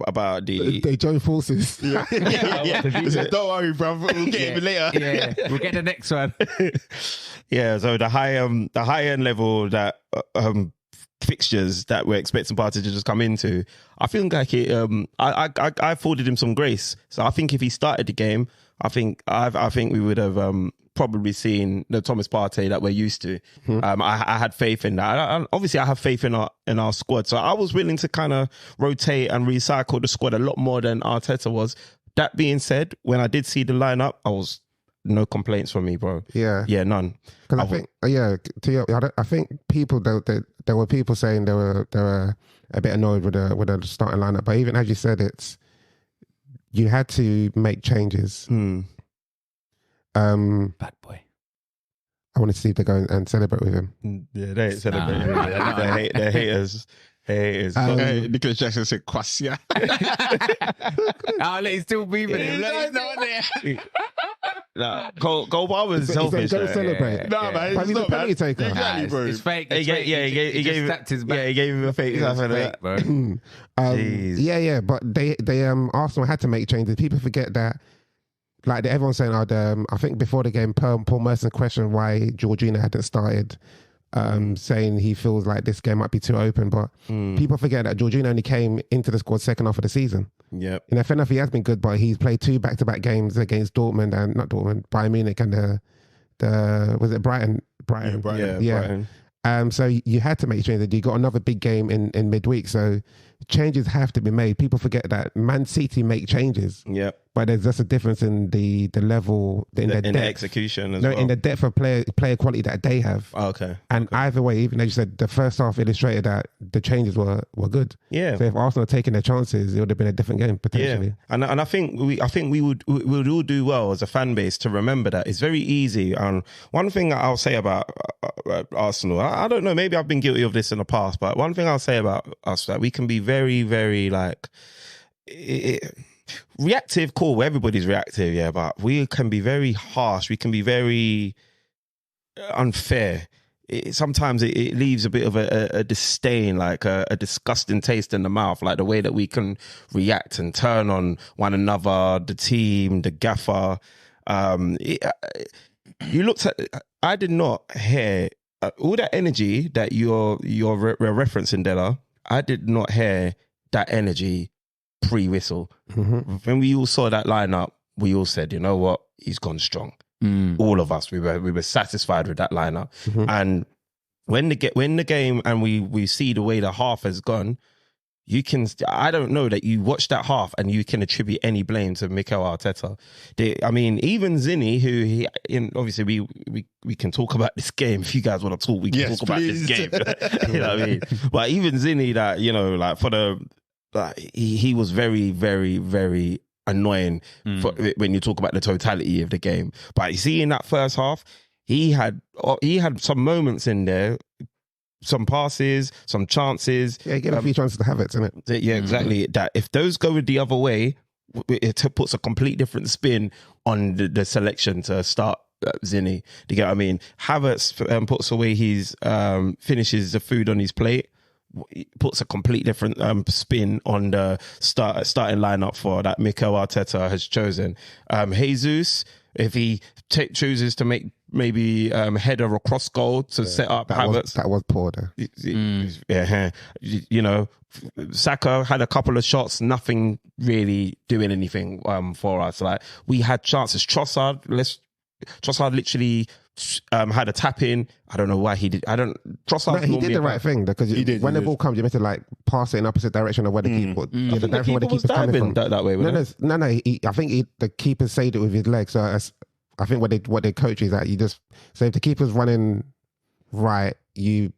about the
they join forces.
Yeah. Don't worry, bro. We'll get him later.
Yeah, we'll get the next one.
Yeah, so the high end level that fixtures that we're expecting Partey to just come into, I feel like it. I afforded him some grace. So I think if he started the game, I think we would have probably seen the Thomas Partey that we're used to. I had faith in that. Obviously, I have faith in our squad. So I was willing to kind of rotate and recycle the squad a lot more than Arteta was. That being said, when I did see the lineup, no complaints from me, bro.
Yeah,
none.
Because I think, I think people there were people saying they were a bit annoyed with the starting lineup. But even as you said, you had to make changes.
Bad boy.
I wanted to see if they go and celebrate with him.
Yeah, they ain't celebrating. They're haters.
Nicholas Jackson said Kwasia.
He's still beefing him.
Cole Palmer's selfish.
Don't celebrate.
No, man.
He's a penalty taker.
Exactly, bro.
It's fake.
He gave him a fake.
It's fake, bro.
But they Arsenal had to make changes. People forget that. Like everyone's saying, I think before the game, Paul Merson questioned why Jorginho hadn't started, saying he feels like this game might be too open. But people forget that Jorginho only came into the squad second half of the season.
Yep.
And fair enough, he has been good, but he's played 2 back-to-back games against Bayern Munich and was it Brighton?
Yeah, Brighton.
Yeah. So you had to make changes. You got another big game in midweek, so changes have to be made. People forget that Man City make changes.
Yep.
But there's just a difference in the level, in the
execution as well.
In the depth of player quality that they have.
Oh, okay.
And either way, even as you said, the first half illustrated that the changes were good.
Yeah.
So if Arsenal had taken their chances, it would have been a different game potentially.
Yeah. And I think we would all do well as a fan base to remember that it's very easy. And one thing I'll say about Arsenal, I don't know, maybe I've been guilty of this in the past, but one thing I'll say about us, that we can be very, very reactive, cool. Everybody's reactive, yeah, but we can be very harsh. We can be very unfair sometimes it leaves a bit of a disdain, like a disgusting taste in the mouth, like the way that we can react and turn on one another, the team, the gaffer. You looked at, I did not hear all that energy that you're referencing, Della. I did not hear that energy pre-whistle. When we all saw that lineup, we all said, you know what, he's gone strong. All of us, we were satisfied with that lineup. And when the game and we see the way the half has gone, I don't know that you watch that half and you can attribute any blame to Mikel Arteta. I mean, even Zinni, who obviously we can talk about this game. If you guys want to talk, we can talk about this game. You know what I mean? But even Zinni, that, you know, like he was very, very, very annoying when you talk about the totality of the game. But you see, in that first half, he had some moments in there, some passes, some chances.
Yeah, he gave a few chances to Havertz, isn't it?
Yeah, exactly. That if those go the other way, it puts a complete different spin on the selection to start Zinni. Do you get what I mean? Havertz puts away his finishes the food on his plate. Puts a complete different spin on the starting lineup for that Mikel Arteta has chosen. Jesus, if he chooses to make maybe header or cross goal to set up Havertz.
That was poor though.
Yeah, you know, Saka had a couple of shots, nothing really doing anything for us. Like, we had chances. Trossard literally had a tap in. I don't know why he did. Trossard.
He did the right thing because when the ball comes, you meant to like pass it in opposite direction of where the keeper.
The direction where the keeper's coming from. That way.
No. I think the keeper saved it with his legs. So I think what they coach is that you just, so if the keeper's running right, you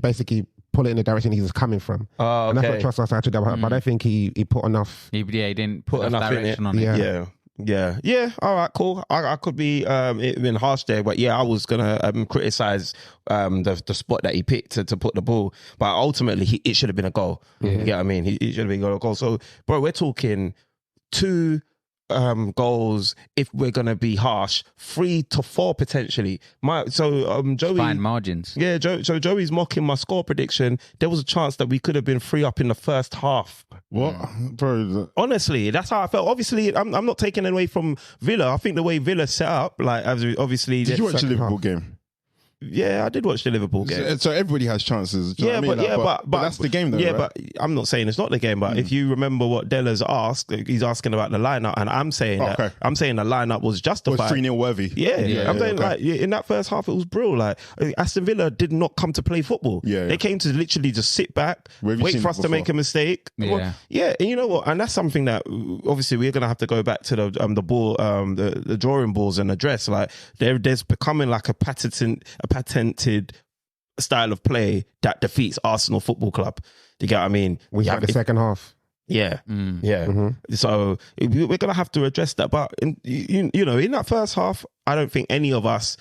basically pull it in the direction he's coming from.
Oh, okay.
And that's what Trossard had to do. But I don't think he put enough.
He didn't put enough direction on it.
Yeah. All right, cool. I could be been harsh there, but yeah, I was gonna criticize the spot that he picked to put the ball, but ultimately it should have been a goal. You get what I mean? It should have been a goal. So, bro, we're talking 2 goals, if we're gonna be harsh, 3 to 4 potentially. Joey,
fine margins.
Yeah, so Joey's mocking my score prediction. There was a chance that we could have been 3 up in the first half.
What, bro?
Honestly, that's how I felt. Obviously, I'm not taking away from Villa. I think the way Villa set up, like, obviously,
did you watch the Liverpool game?
Yeah, I did watch the Liverpool game.
So everybody has chances.
Yeah, but
that's the game though,
yeah,
right?
but I'm not saying it's not the game. But if you remember what Della's asked, he's asking about the lineup, and I'm saying the lineup was justified.
Was 3-0 worthy.
Yeah. I'm saying like in that first half, it was brilliant. Like, Aston Villa did not come to play football.
Yeah.
They came to literally just sit back, wait for us to make a mistake. And you know what? And that's something that obviously we're gonna have to go back to the ball, the drawing boards and address. Like, there's becoming like a patented style of play that defeats Arsenal Football Club. Do you get what I mean?
We had the second half.
Yeah. So we're gonna have to address that. But in that first half, I don't think any of us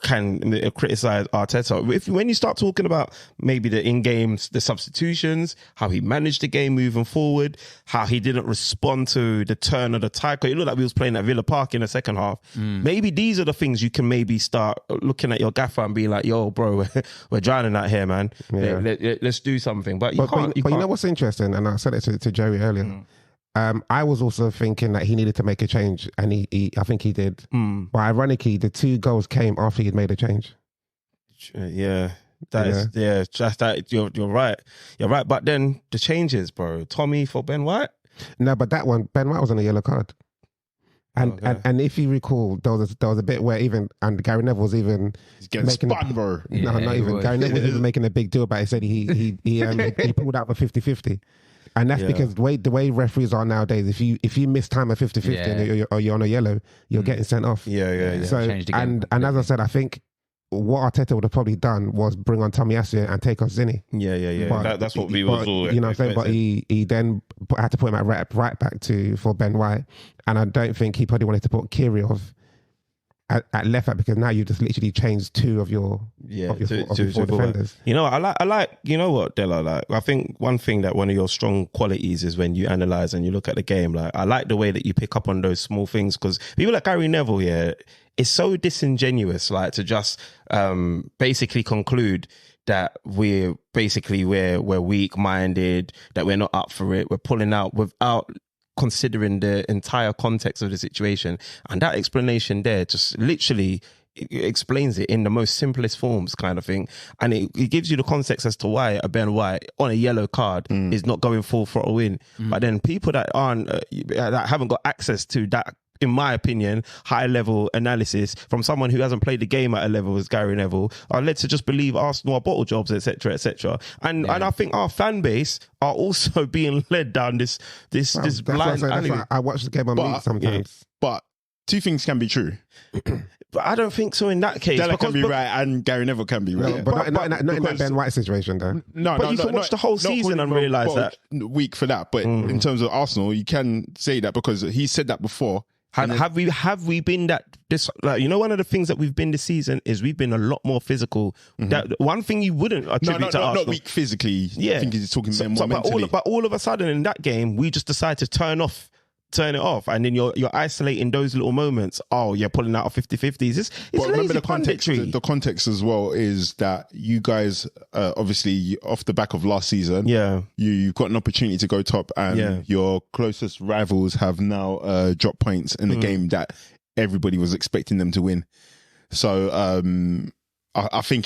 can criticize Arteta. When you start talking about maybe the in-games, the substitutions, how he managed the game moving forward, how he didn't respond to the turn of the tide. It looked like we was playing at Villa Park in the second half. Maybe these are the things you can maybe start looking at your gaffer and being like, yo, bro, we're drowning out here, man. Let's do something. But you can't.
You know what's interesting? And I said it to Joey earlier. I was also thinking that he needed to make a change, and I think he did. But ironically, the 2 goals came after he'd made a change.
Yeah, just that. You're right. You're right. But then the changes, bro. Tommy for Ben White.
No, but that one, Ben White was on a yellow card. And if you recall, there was a bit where Gary Neville was even
getting spun, bro.
No, not even. Gary Neville was even making a big deal about it. He said he pulled out for 50-50. And that's because the way referees are nowadays, if you miss time at 50-50 or you're on a yellow, you're getting sent off.
Yeah.
So and as I said, I think what Arteta would have probably done was bring on Tommy Asu and take off Zinni.
Yeah. But, that's what we were all.
You know what I'm saying? But he then had to put him at right back for Ben White, and I don't think he probably wanted to put Kyrgios at left back, because now you've just literally changed two of your four defenders.
You know, I like. You know what, Della? Like, I think one thing that one of your strong qualities is when you analyze and you look at the game. Like, I like the way that you pick up on those small things, because people like Gary Neville, it's so disingenuous. Like, to just basically conclude that we're weak-minded, that we're not up for it, we're pulling out without considering the entire context of the situation. And that explanation there just literally explains it in the most simplest forms, kind of thing. And it gives you the context as to why a Ben White on a yellow card is not going full throttle in. But then people that aren't, that haven't got access to that, in my opinion, high level analysis from someone who hasn't played the game at a level as Gary Neville, are led to just believe Arsenal are bottle jobs, etc., etc. And I think our fan base are also being led down this blind alley.
That's why I watch the game on mute sometimes.
But two things can be true.
But I don't think so in that case.
Della can be right and Gary Neville can be right.
No, but not in that Ben White situation, though.
But you can watch the whole season and realise that.
Weak for that. But in terms of Arsenal, you can say that because he said that before.
Have we been that this, like, you know, one of the things that we've been this season is we've been a lot more physical. That one thing you wouldn't attribute to Arsenal.
Not weak physically.
Yeah.
I think he's talking more mentally.
But all of a sudden in that game, we just decide to turn it off, and then you're isolating those little moments. Oh, you're pulling out of 50-50s. It's
remember
lazy
the context. The context as well is that you guys, obviously, off the back of last season, you've got an opportunity to go top, and your closest rivals have now dropped points in the game that everybody was expecting them to win. So I think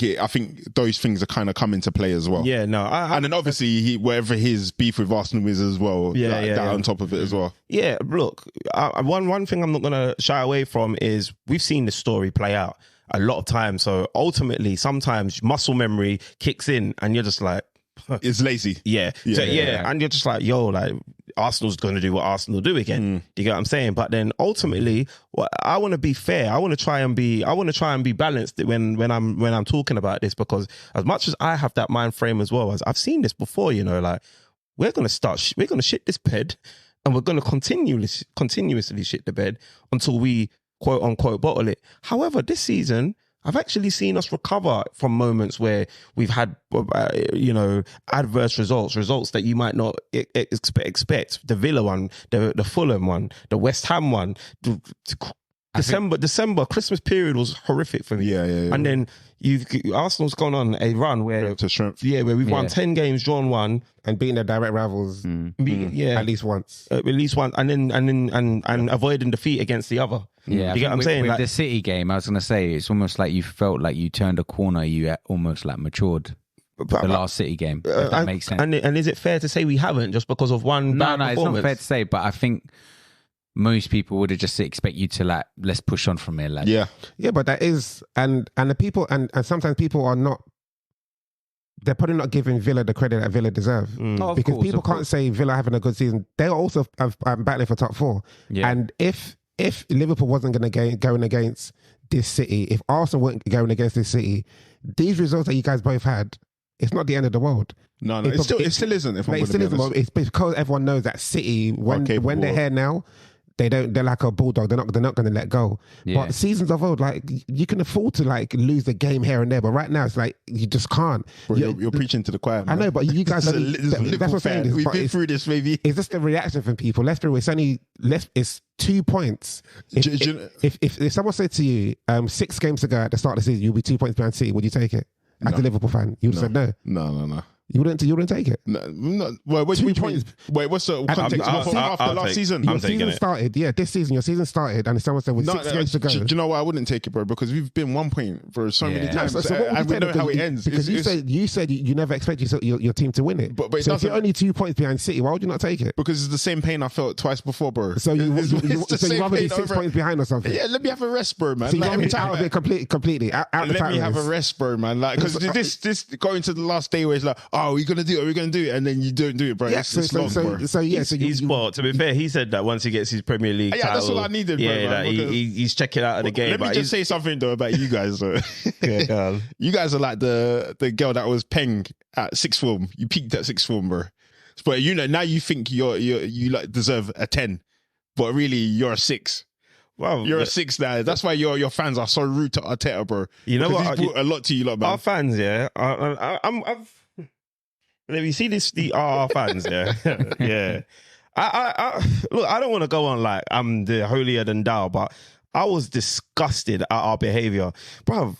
those things are kind of come into play as well.
Yeah, no,
and then obviously whatever his beef with Arsenal is as well. That on top of it as well.
Yeah, look, one thing I'm not going to shy away from is we've seen the story play out a lot of times. So ultimately, sometimes muscle memory kicks in, and you're just like,
it's lazy.
Yeah. And you're just like, yo, like, Arsenal's going to do what Arsenal do again. Do you get what I'm saying? But then ultimately, I want to be fair. I want to try and be balanced when I'm talking about this, because as much as I have that mind frame as well, as I've seen this before, you know, like, we're going to shit this bed, and we're going to continuously shit the bed until we quote unquote bottle it. However, this season, I've actually seen us recover from moments where we've had, adverse results that you might not expect. The Villa one, the Fulham one, the West Ham one. December, Christmas period was horrific for me.
Yeah.
And then Arsenal's gone on a run where we've won 10 games, drawn 1,
and beating their direct rivals. At least once. And avoiding defeat agaast the other.
Yeah,
you get what I'm saying?
With the City game, I was going to say, it's almost like you felt like you turned a corner, you almost like matured. The last City game, if that makes sense.
And is it fair to say we haven't, just because of one bad performance?
No, it's not fair to say, but I think most people would have just expect you to, like, let's push on from here. Like.
Yeah, but that is, and the people, and sometimes people are not, they're probably not giving Villa the credit that Villa deserve. Because people can't say Villa having a good season. They're also battling for top 4. Yeah. And if Liverpool wasn't going to going against this City, if Arsenal weren't going against this City, these results that you guys both had, it's not the end of the world.
No, it still isn't.
It's because everyone knows that City, when they're here now, they're like a bulldog. They're not going to let go. Yeah. But the seasons of old, like, you can afford to, like, lose the game here and there, but right now it's like you just can't.
Bro, you're preaching to the choir, man.
I know, but you guys that's what I'm saying.
We've been through this, maybe.
It's just the reaction from people. Let's be real. It's 2 points. If someone said to you 6 games ago at the start of the season, you'll be 2 points behind City, would you take it? As a Liverpool fan, you would have said no.
No.
You wouldn't take it.
No. Well, what's the context? After last season,
your season started. Yeah, this season your season started, and someone said with 6 games to go.
Do you know why I wouldn't take it, bro? Because we've been 1 point for so many times, and we know how it ends.
Because you said you never expected your team to win it.
But
so if you're only 2 points behind City, why would you not take it?
Because it's the same pain I felt twice before, bro.
So you rather be 6 points behind or something?
Yeah, let me have a rest, bro, man.
So you want me out of it completely.
Let me have a rest, bro, man. Like, because this going to the last day where it's like, oh, we're gonna do it. Do it, and then you don't do it, bro.
Yeah,
it's long, bro.
He's sport. To be fair, he said that once he gets his Premier League title,
that's all I needed, bro.
Yeah, he's checking out of the game.
Let me just say something though about you guys. Though. You guys are like the girl that was peng at 6th form. You peaked at 6th form, bro. But now you think you like deserve a 10, but really you're a 6.
Well,
You're a 6 now. That's why your fans are so rude to Arteta, bro.
You know
Because
what?
he's brought a lot to you, lot, man.
Our fans, yeah. I've. Let me see this. Our fans, yeah, yeah. Look. I don't want to go on like I'm the holier than thou, but I was disgusted at our behaviour, bruv.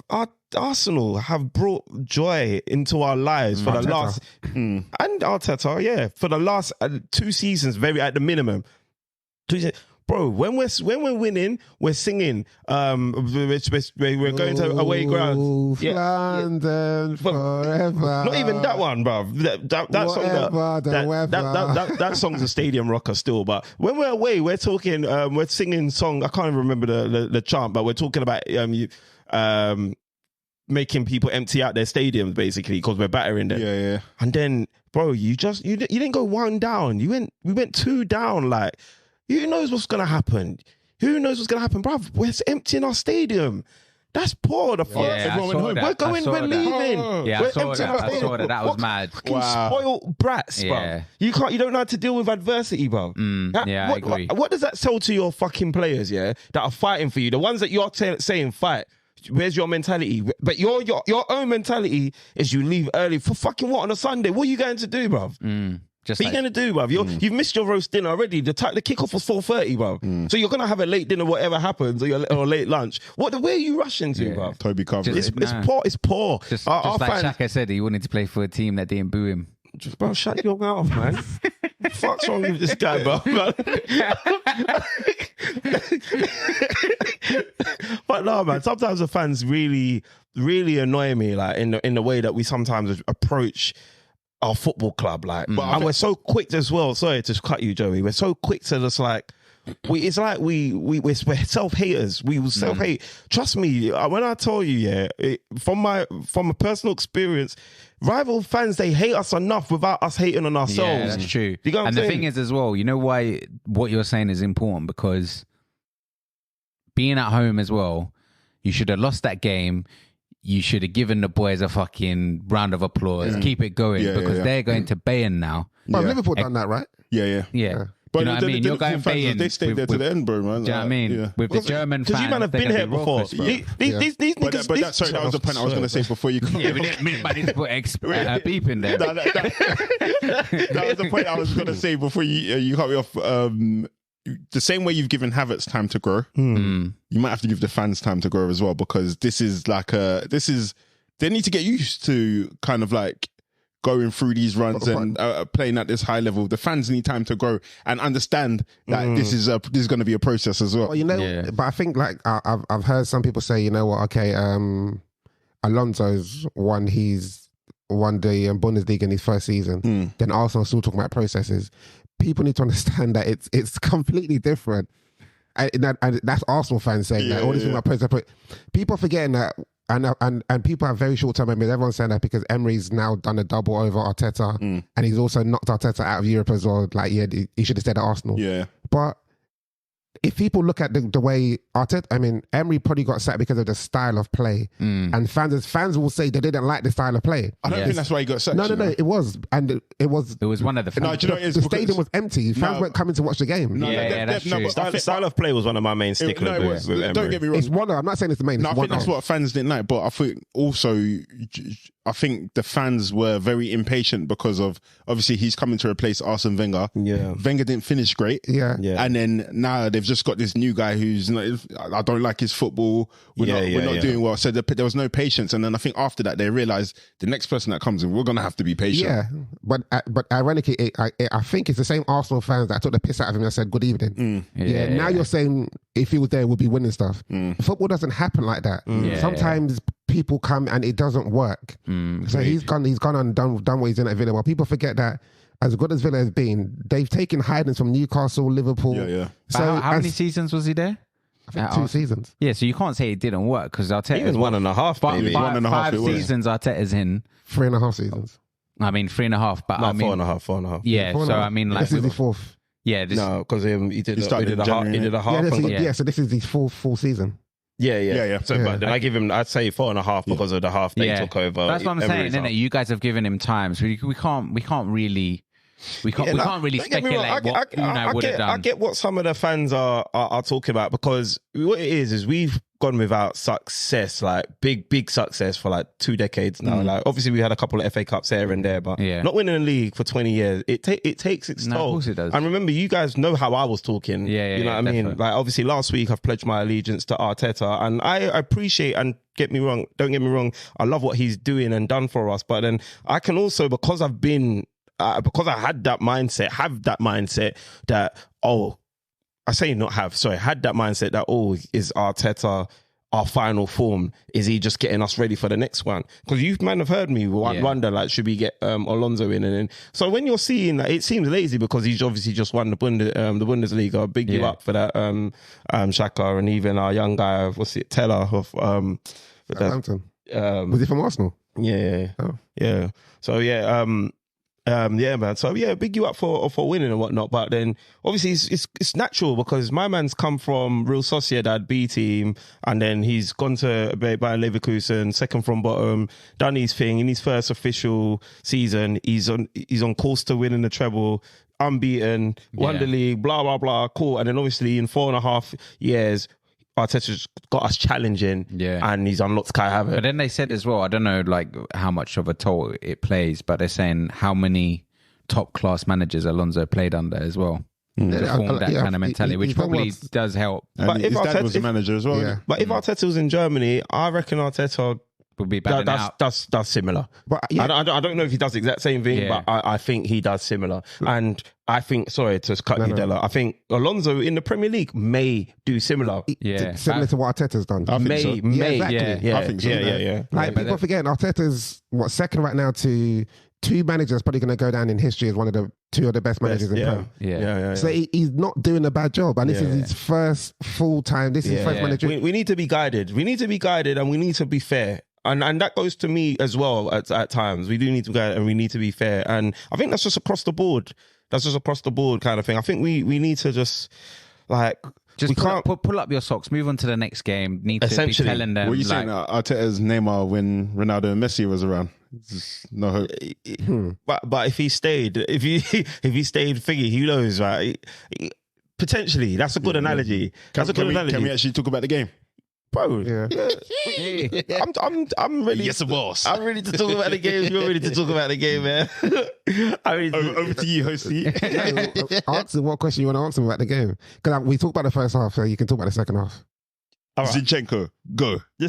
Arsenal have brought joy into our lives for the last and Arteta, yeah, for the last 2 seasons, very at the minimum. 2 seasons. Bro, when we're winning, we're singing. We're going to away grounds.
London forever.
Not even that one, bro. That song's a stadium rocker still. But when we're away, we're talking. We're singing song. I can't even remember the chant, but we're talking about making people empty out their stadiums basically because we're battering them.
Yeah.
And then, bro, you didn't go 1 down. We went 2 down. Like. Who knows what's going to happen? Bruv, we're emptying our stadium. That's poor, the fuck.
Yeah,
We're leaving.
Yeah, I saw that. That was mad.
Fucking spoiled brats,
Yeah.
bruv. You don't know how to deal with adversity, bruv.
I agree.
What does that tell to your fucking players, yeah, that are fighting for you? The ones that you're saying fight. Where's your mentality? But your own mentality is you leave early for fucking what on a Sunday? What are you going to do, bruv? What are you going to do, bruv? You've missed your roast dinner already. The kickoff was 4:30, bruv. So you're going to have a late dinner, whatever happens, or late lunch. Where are you rushing to, bruv?
Toby coverage.
It's poor. It's poor.
Just like Shaka said, he wanted to play for a team that didn't boo him.
Bro, shut your mouth, man. Fuck's wrong with this guy, bro? But no, man. Sometimes the fans really, really annoy me, like in the way that we sometimes approach our football club, like, and we're so quick as well. Sorry to cut you, Joey. We're so quick to just like, we're self-haters. We will self-hate. Trust me, when I tell you, from a personal experience, rival fans, they hate us enough without us hating on ourselves.
Yeah, that's true.
You know what I'm saying?
The thing is as well, you know why what you're saying is important? Because being at home as well, you should have lost that game. You should have given the boys a fucking round of applause. Keep it going because they're going to Bayern now.
Well, Liverpool done that, right?
Yeah.
But
you know what I mean? You're going
Bayern. They stayed there to the end, bro, man.
Do you know what I mean?
Yeah.
With the German fans.
Because you man have been here before. These niggas...
That was the point I was going to say before you...
Yeah, we didn't put beep in there.
That was the point I was going to say before you cut me off. The same way you've given Havertz time to grow, you might have to give the fans time to grow as well, because they need to get used to kind of like going through these runs and playing at this high level. The fans need time to grow and understand that this is going to be a process as well.
But I think like I've heard some people say, you know what? Okay, Alonso's won the Bundesliga in his first season. Then Arsenal still talking about processes. People need to understand that it's completely different, and that's Arsenal fans saying that. All this thing about process, people are forgetting that, and people have very short term memories. Everyone's saying that because Emery's now done a double over Arteta, and he's also knocked Arteta out of Europe as well. Like, he should have stayed at Arsenal.
Yeah,
but if people look at the way Arteta, I mean, Emery probably got sacked because of the style of play, and fans will say they didn't like the style of play.
I don't think that's why he got sacked.
No, it was, and it was
one of the fans.
No, do you know what it is?
The stadium was empty. Fans weren't coming to watch the game.
That's true.
Style of play was one of my main sticklers with Emery.
Don't get me wrong.
It's one. I'm not saying it's the main.
No, I think that's what fans didn't like, but I think also, I think the fans were very impatient because of, obviously, he's coming to replace Arsene Wenger.
Yeah,
Wenger didn't finish great.
Yeah.
And then now they've just got this new guy who's, I don't like his football. We're not doing well. So there was no patience. And then I think after that, they realized the next person that comes in, we're going to have to be patient.
Yeah. But ironically, I think it's the same Arsenal fans that took the piss out of him and said, good evening. Now you're saying if he was there, we'll be winning stuff. Football doesn't happen like that. Sometimes people come and it doesn't work. So he's gone and done what he's done at Villa. Well, people forget that as good as Villa has been, they've taken hidings from Newcastle, Liverpool.
So how many seasons was he there?
I think 2 seasons.
Yeah, so you can't say it didn't work because Arteta...
Even 1.5, maybe.
1.5
5 seasons Arteta's in.
3.5 seasons.
I mean, 3.5, but I mean...
4.5.
Yeah, so I mean, like...
This is the 4th.
Yeah,
no, because he did a half.
So this is his full season.
Yeah. So, but then I'd say 4.5 because of the half they took over.
That's what I'm saying, isn't it? You guys have given him time, so we can't really we can't really
don't get me wrong,
speculate what Unai would have done.
I get what some of the fans are talking about, because what it is we've gone without success, like big success for like 2 decades now. Like obviously we had a couple of FA Cups here and there, but not winning a league for 20 years, it takes its toll.
Of course it does.
And remember, you guys know how I was talking. You know what I mean?
Definitely.
Like obviously last week I've pledged my allegiance to Arteta, and I appreciate, and don't get me wrong, I love what he's doing and done for us. But then I can also, because I've been because I had that mindset, that had that mindset that, is Arteta our final form? Is he just getting us ready for the next one? Because you might have heard me wonder, like, should we get Alonso in? And then, so when you're seeing that, it seems lazy because he's obviously just won the Bundesliga. Big you up for that, Xhaka, and even our young guy, Teller of
Southampton. Was he from Arsenal?
Yeah.
Oh.
Yeah. So yeah, man. So yeah, big you up for winning and whatnot. But then obviously it's natural, because my man's come from Real Sociedad B team, and then he's gone to Bayern Leverkusen, second from bottom, done his thing in his first official season. He's on course to winning the treble, unbeaten, won the league, blah blah blah. Cool. And then obviously in 4.5 years, Arteta's got us challenging, and he's unlocked Kai Havertz.
But then they said as well, I don't know like how much of a toll it plays, but they're saying how many top class managers Alonso played under as well. To form that kind of mentality, which probably does help.
And
but
his dad was a manager as well.
Yeah.
But if Arteta was in Germany, I reckon Arteta
Would be batting out.
does similar.
But
I don't know if he does the exact same thing, but I think he does similar. And I think, sorry to cut you, Della, I think Alonso in the Premier League may do similar.
Similar to what Arteta's done.
I think so.
May.
Exactly.
I think so.
Yeah.
Like, people forget Arteta's second right now to two managers probably going to go down in history as one of the two of the best managers in Prem.
Yeah.
So he's not doing a bad job, and this is his first full time. This is his first manager.
We need to be guided. We need to be guided, and we need to be fair. And that goes to me as well at times. We do need to guide, and we need to be fair. And I think that's just across the board. That's just across the board kind of thing. I think we need to just like.
Just pull up your socks, move on to the next game. Need to be telling them.
What are you saying? Arteta's Neymar when Ronaldo and Messi was around. Just no hope.
But if he stayed, if he stayed, figgy, who knows, right? Potentially, that's a good analogy. That's a good analogy.
Can we actually talk about the game?
Bro, I'm ready.
Yes, boss.
I'm ready to talk about the game. You're ready to talk about the game, man.
Over to you, hosty.
Answer what question you want to answer about the game. Because we talked about the first half, so you can talk about the second half.
All right.
Zinchenko, go.
Yeah,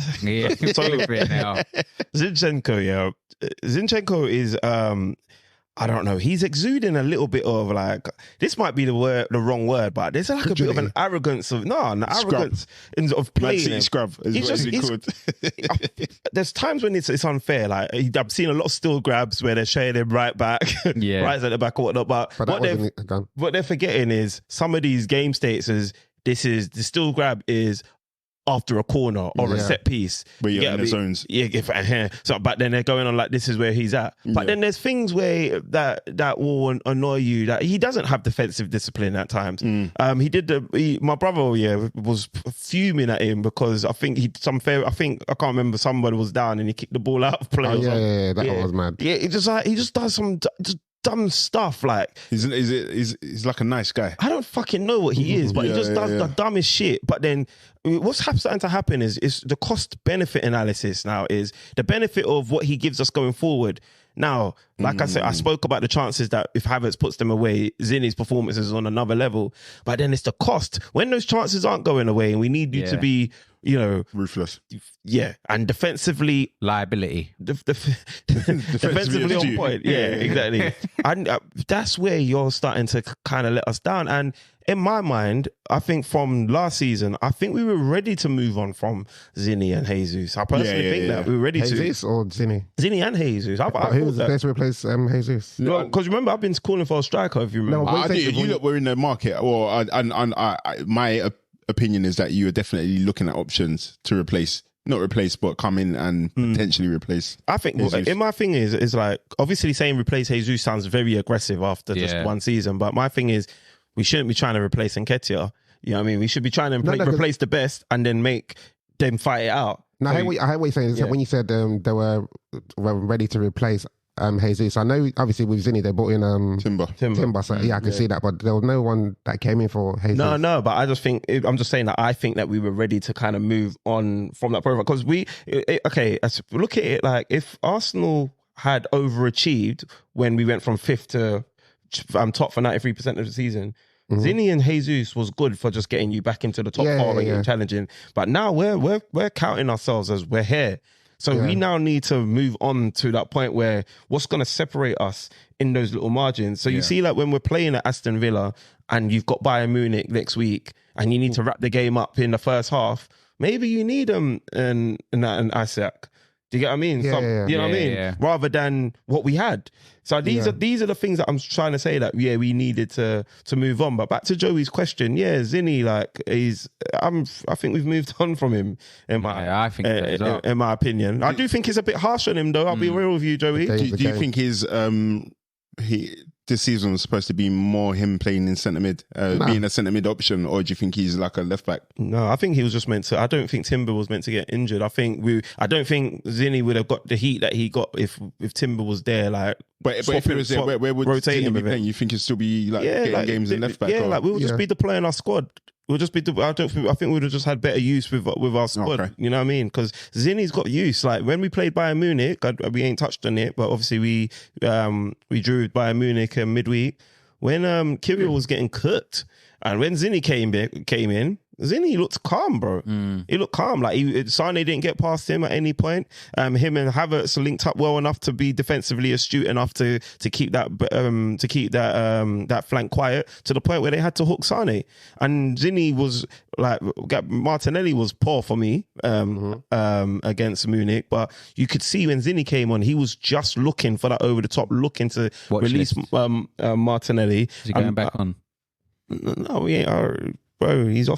Zinchenko is I don't know. He's exuding a little bit of like, this might be the wrong word, but there's like a bit of an arrogance of arrogance of playing.
Man City scrub is what he called.
There's times when it's unfair. Like I've seen a lot of still grabs where they're showing him right back, right at the back or whatnot. But what they're forgetting is some of these game states is the still grab is after a corner or a set piece.
Where you're in the zones.
So, but then they're going on like, this is where he's at. But then there's things where that will annoy you, that he doesn't have defensive discipline at times. My brother was fuming at him because I think I can't remember, somebody was down and he kicked the ball out of play.
That one was mad.
Yeah, he just does some dumb stuff. Like
he's like a nice guy.
I don't fucking know what he is, but he just does the dumbest shit. But then what's starting to happen is the cost benefit analysis now is the benefit of what he gives us going forward. Now, like I said, I spoke about the chances that if Havertz puts them away, Zinni's performance is on another level. But then it's the cost. When those chances aren't going away and we need you to be,
ruthless.
Yeah. And defensively...
liability.
Defensively on point. Yeah, exactly. And that's where you're starting to kind of let us down. And in my mind, I think from last season, I think we were ready to move on from Zinni and Jesus. I personally think that we were ready to.
Jesus or Zinni?
Zinni and Jesus.
Who was the best to replace Jesus?
No, because remember, I've been calling for a striker, if you remember.
I think you look, we're in the market. Well, my opinion is that you are definitely looking at options to not replace, but come in and potentially replace.
I think, my thing is like, obviously saying replace Jesus sounds very aggressive after just one season, but my thing is, we shouldn't be trying to replace Nketiah. You know what I mean? We should be trying to replace the best and then make them fight it out.
No, I hear what you're saying. When you said they were ready to replace, Jesus. I know, obviously, with Zinni, they brought in
Timber.
So yeah, I can see that, but there was no one that came in for Jesus.
No, but I just think I'm just saying that I think that we were ready to kind of move on from that profile because look at it like if Arsenal had overachieved when we went from 5th to top for 93% of the season. Zinni and Jesus was good for just getting you back into the top 4 and challenging. But now we're counting ourselves as we're here. So we now need to move on to that point where what's going to separate us in those little margins. So you see like when we're playing at Aston Villa and you've got Bayern Munich next week and you need to wrap the game up in the first half, maybe you need an Isaac. Do you get what I mean? You know what I mean?
Yeah.
Rather than what we had. So these are the things that I'm trying to say that we needed to move on. But back to Joey's question, Zinni, like I think we've moved on from him in my in my opinion. I do think it's a bit harsh on him though. I'll be real with you, Joey.
Do you think this season was supposed to be more him playing in centre mid, being a centre mid option, or do you think he's like a left back?
No, I think he was just meant to. I don't think Timber was meant to get injured. I don't think Zinni would have got the heat that he got if Timber was there. Like,
but if he was there, where would Zinni be playing? You think he'd still be like getting games in left back?
Yeah, like we would just be the player in our squad. We'll just be. I think we would have just had better use with our squad. Okay. You know what I mean? Because Zinni's got use. Like when we played Bayern Munich, we ain't touched on it, but obviously we drew Bayern Munich midweek when Kirill was getting cooked, and when Zinni came in. Zinni looked calm, bro. He looked calm. Like Sane didn't get past him at any point. Him and Havertz linked up well enough to be defensively astute enough to keep that that flank quiet to the point where they had to hook Sane. And Zinni was like Martinelli was poor for me against Munich, but you could see when Zinni came on, he was just looking for that over the top, looking to release Martinelli.
Is he going back on?
No, we ain't. Bro, he's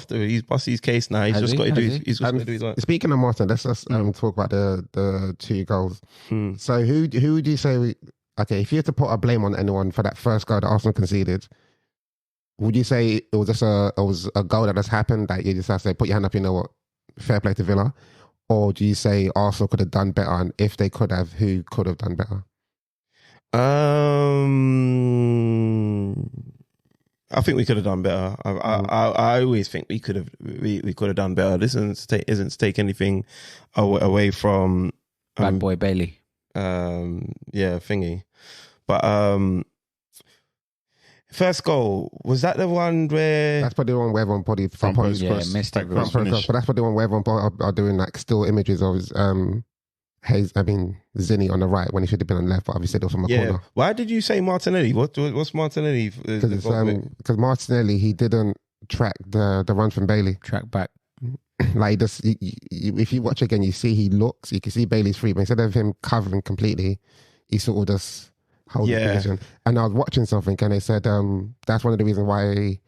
bust his case now. He's just got to do his work.
Speaking of Martin, let's just talk about the 2 goals. So who would you say? If you had to put a blame on anyone for that first goal that Arsenal conceded, would you say it was just a goal that just happened that you just have to say, put your hand up, you know what, fair play to Villa, or do you say Arsenal could have done better, and if they could have, who could have done better?
I think we could have done better. I always think we could have done better. This isn't to take anything away from
Bad boy Bailey.
Thingy. But first goal, was that the one where
that's probably the one where everyone probably
missed it.
But that's probably the one where everyone are doing like still images of Zinni on the right when he should have been on the left, but obviously it was from a corner.
Why did you say Martinelli? What's Martinelli?
Because Martinelli, he didn't track the run from Bailey.
Track back.
Like if you watch again, you can see Bailey's free, but instead of him covering completely, he sort of just holds the position. And I was watching something and they said that's one of the reasons why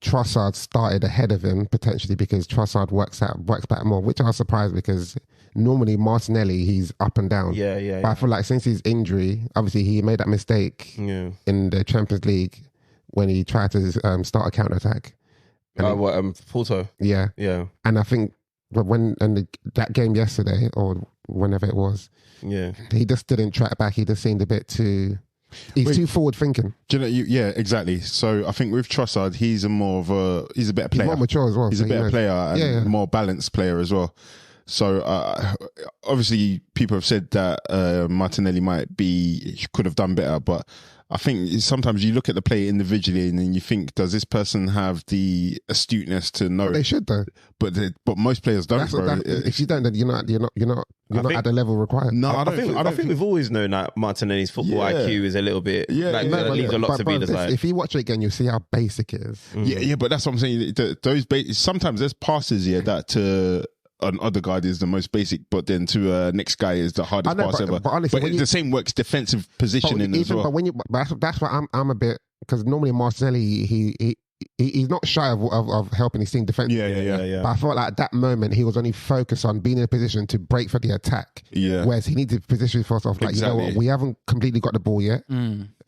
Trossard started ahead of him potentially, because Trossard works back more, which I was surprised because normally Martinelli, he's up and down. But I feel like since his injury, obviously he made that mistake in the Champions League when he tried to start a counter attack.
Porto.
Yeah. And I think that game yesterday or whenever it was, he just didn't track back. He just seemed a bit too. He's too forward thinking.
Do you know? Exactly. So I think with Trossard, he's a better player.
He's more mature as well.
He's a better player and more balanced player as well. So obviously people have said that Martinelli could have done better, but I think sometimes you look at the play individually and then you think, does this person have the astuteness to know?
They should though.
But most players don't.
If you don't, then you're not at the level required.
No,
I think we've always known that Martinelli's football IQ is a little bit. Leaves a lot to be desired.
If you watch it again, you see how basic it is.
Yeah, but that's what I'm saying. Sometimes there's passes that to an other guy is the most basic, but then to next guy is the hardest pass ever. But honestly, the same works defensive positioning as well.
But that's why I'm a bit, because normally Martinelli he's not shy of helping his team defend.
Yeah.
But I felt like at that moment he was only focused on being in a position to break for the attack.
Yeah.
Whereas he needed to position himself like, you know what, we haven't completely got the ball yet.